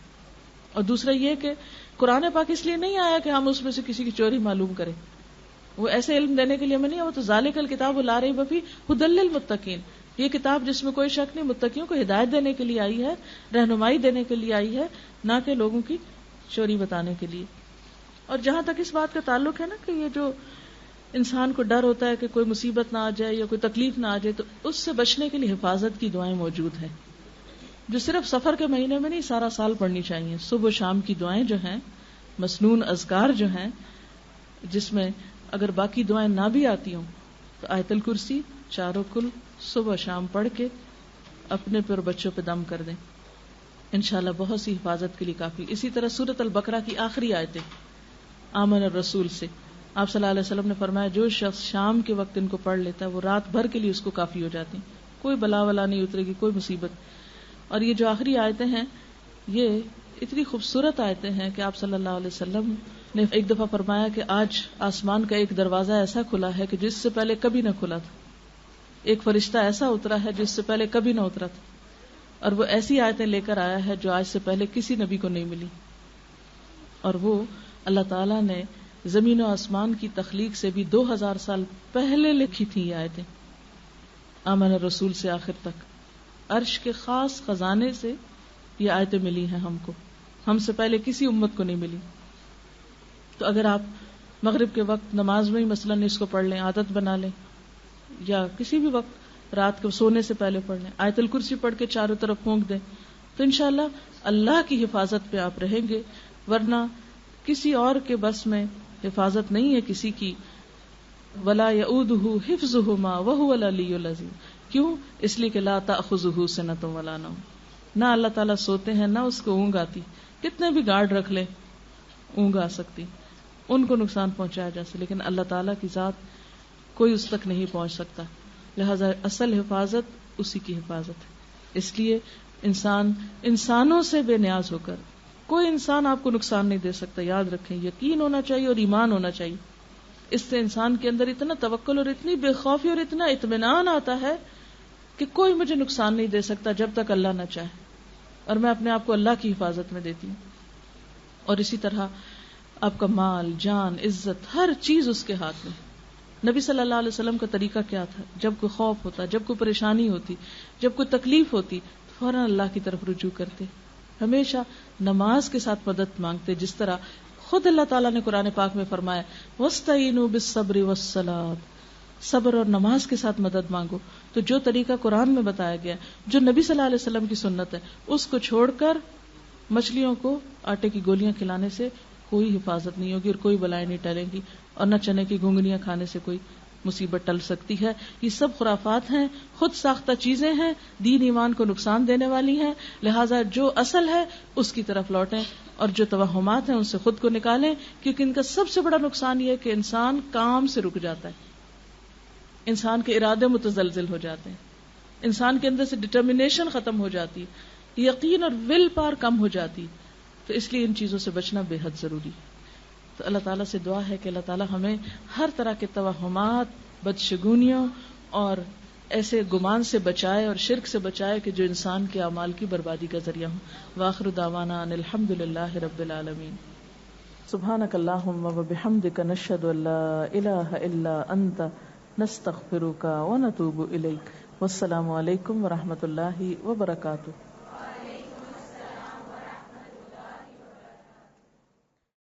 اور دوسرا یہ کہ قرآن پاک اس لیے نہیں آیا کہ ہم اس میں سے کسی کی چوری معلوم کریں، وہ ایسے علم دینے کے لیے ہمیں نہیں، وہ تو ذالک الکتاب لا ریب فیہ ھدی للمتقین، یہ کتاب جس میں کوئی شک نہیں، متقیوں کو ہدایت دینے کے لیے آئی ہے، رہنمائی دینے کے لیے آئی ہے، نہ کہ لوگوں کی چوری بتانے کے لیے. اور جہاں تک اس بات کا تعلق ہے نا کہ یہ جو انسان کو ڈر ہوتا ہے کہ کوئی مصیبت نہ آ جائے یا کوئی تکلیف نہ آ جائے، تو اس سے بچنے کے لیے حفاظت کی دعائیں موجود ہیں جو صرف سفر کے مہینے میں نہیں سارا سال پڑھنی چاہیے. صبح و شام کی دعائیں جو ہیں، مسنون اذکار جو ہیں، جس میں اگر باقی دعائیں نہ بھی آتی ہوں تو آیت الکرسی چاروں کل صبح شام پڑھ کے اپنے پہ اور بچوں پہ دم کر دیں، انشاءاللہ بہت سی حفاظت کے لیے کافی. اسی طرح سورۃ البقرہ کی آخری آیتیں آمن الرسول سے آپ صلی اللہ علیہ وسلم نے فرمایا جو شخص شام کے وقت ان کو پڑھ لیتا ہے وہ رات بھر کے لیے اس کو کافی ہو جاتی، کوئی بلا ولا نہیں اترے گی، کوئی مصیبت. اور یہ جو آخری آیتیں ہیں یہ اتنی خوبصورت آیتیں ہیں کہ آپ صلی اللہ علیہ وسلم نے ایک دفعہ فرمایا کہ آج آسمان کا ایک دروازہ ایسا کھلا ہے کہ جس سے پہلے کبھی نہ کھلا تھا، ایک فرشتہ ایسا اترا ہے جس سے پہلے کبھی نہ اترا تھا، اور وہ ایسی آیتیں لے کر آیا ہے جو آج سے پہلے کسی نبی کو نہیں ملی. اور وہ اللہ تعالیٰ نے زمین و آسمان کی تخلیق سے بھی 2000 سال پہلے لکھی تھی یہ آیتیں. آمن الرسول سے آخر تک عرش کے خاص خزانے سے یہ آیتیں ملی ہیں ہم کو، ہم سے پہلے کسی امت کو نہیں ملی. تو اگر آپ مغرب کے وقت نماز میں ہی مثلاً اس کو پڑھ لیں، عادت بنا لیں، یا کسی بھی وقت رات کو سونے سے پہلے پڑھ لیں، آیت الکرسی پڑھ کے چاروں طرف پھونک دیں، تو انشاءاللہ اللہ کی حفاظت پہ آپ رہیں گے. ورنہ کسی اور کے بس میں حفاظت نہیں ہے کسی کی. ولا یؤودہ حفظہما وہو العلی العظیم. کیوں؟ اس لیے کہ لا تأخذہ سنۃ ولا نوم، نہ اللہ تعالیٰ سوتے ہیں نہ اس کو اونگ آتی. کتنے بھی گارڈ رکھ لیں اونگ آ سکتی، ان کو نقصان پہنچایا جا سکتا، لیکن اللہ تعالیٰ کی ذات کوئی اس تک نہیں پہنچ سکتا. لہذا اصل حفاظت اسی کی حفاظت ہے. اس لیے انسانوں سے بے نیاز ہو کر کوئی انسان آپ کو نقصان نہیں دے سکتا. یاد رکھیں، یقین ہونا چاہیے اور ایمان ہونا چاہیے. اس سے انسان کے اندر اتنا توکل اور اتنی بے خوفی اور اتنا اطمینان آتا ہے کہ کوئی مجھے نقصان نہیں دے سکتا جب تک اللہ نہ چاہے، اور میں اپنے آپ کو اللہ کی حفاظت میں دیتی ہوں. اور اسی طرح آپ کا مال، جان، عزت، ہر چیز اس کے ہاتھ میں. نبی صلی اللہ علیہ وسلم کا طریقہ کیا تھا؟ جب کوئی خوف ہوتا، جب کوئی پریشانی ہوتی، جب کوئی تکلیف ہوتی، فوراً اللہ کی طرف رجوع کرتے. ہمیشہ نماز کے ساتھ مدد مانگتے، جس طرح خود اللہ تعالیٰ نے قرآن پاک میں فرمایا وَاسْتَعِینُوا بِالصَّبْرِ وَالصَّلَاةِ، صبر اور نماز کے ساتھ مدد مانگو. تو جو طریقہ قرآن میں بتایا گیا، جو نبی صلی اللہ علیہ وسلم کی سنت ہے، اس کو چھوڑ کر مچھلیوں کو آٹے کی گولیاں کھلانے سے کوئی حفاظت نہیں ہوگی اور کوئی بلائیں نہیں ٹلیں گی، اور نہ چنے کی گونگنیاں کھانے سے کوئی مصیبت ٹل سکتی ہے. یہ سب خرافات ہیں، خود ساختہ چیزیں ہیں، دین ایمان کو نقصان دینے والی ہیں. لہٰذا جو اصل ہے اس کی طرف لوٹیں، اور جو توہمات ہیں ان سے خود کو نکالیں، کیونکہ ان کا سب سے بڑا نقصان یہ ہے کہ انسان کام سے رک جاتا ہے، انسان کے ارادے متزلزل ہو جاتے ہیں، انسان کے اندر سے ڈٹرمنیشن ختم ہو جاتی، یقین اور ول پاور کم ہو جاتی. تو اس لیے ان چیزوں سے بچنا بے حد ضروری. تو اللہ تعالیٰ سے دعا ہے کہ اللہ تعالیٰ ہمیں ہر طرح کے توہمات، بدشگونیوں اور ایسے گمان سے بچائے اور شرک سے بچائے کہ جو انسان کے اعمال کی بربادی کا ذریعہ ہوں. وآخر دعوانا ان الحمد للہ رب العالمین. سبحانک اللہم وبحمدک نشہد ان لا الہ الا انت نستغفرک ونتوب الیک. والسلام علیکم ورحمۃ اللہ وبرکاتہ.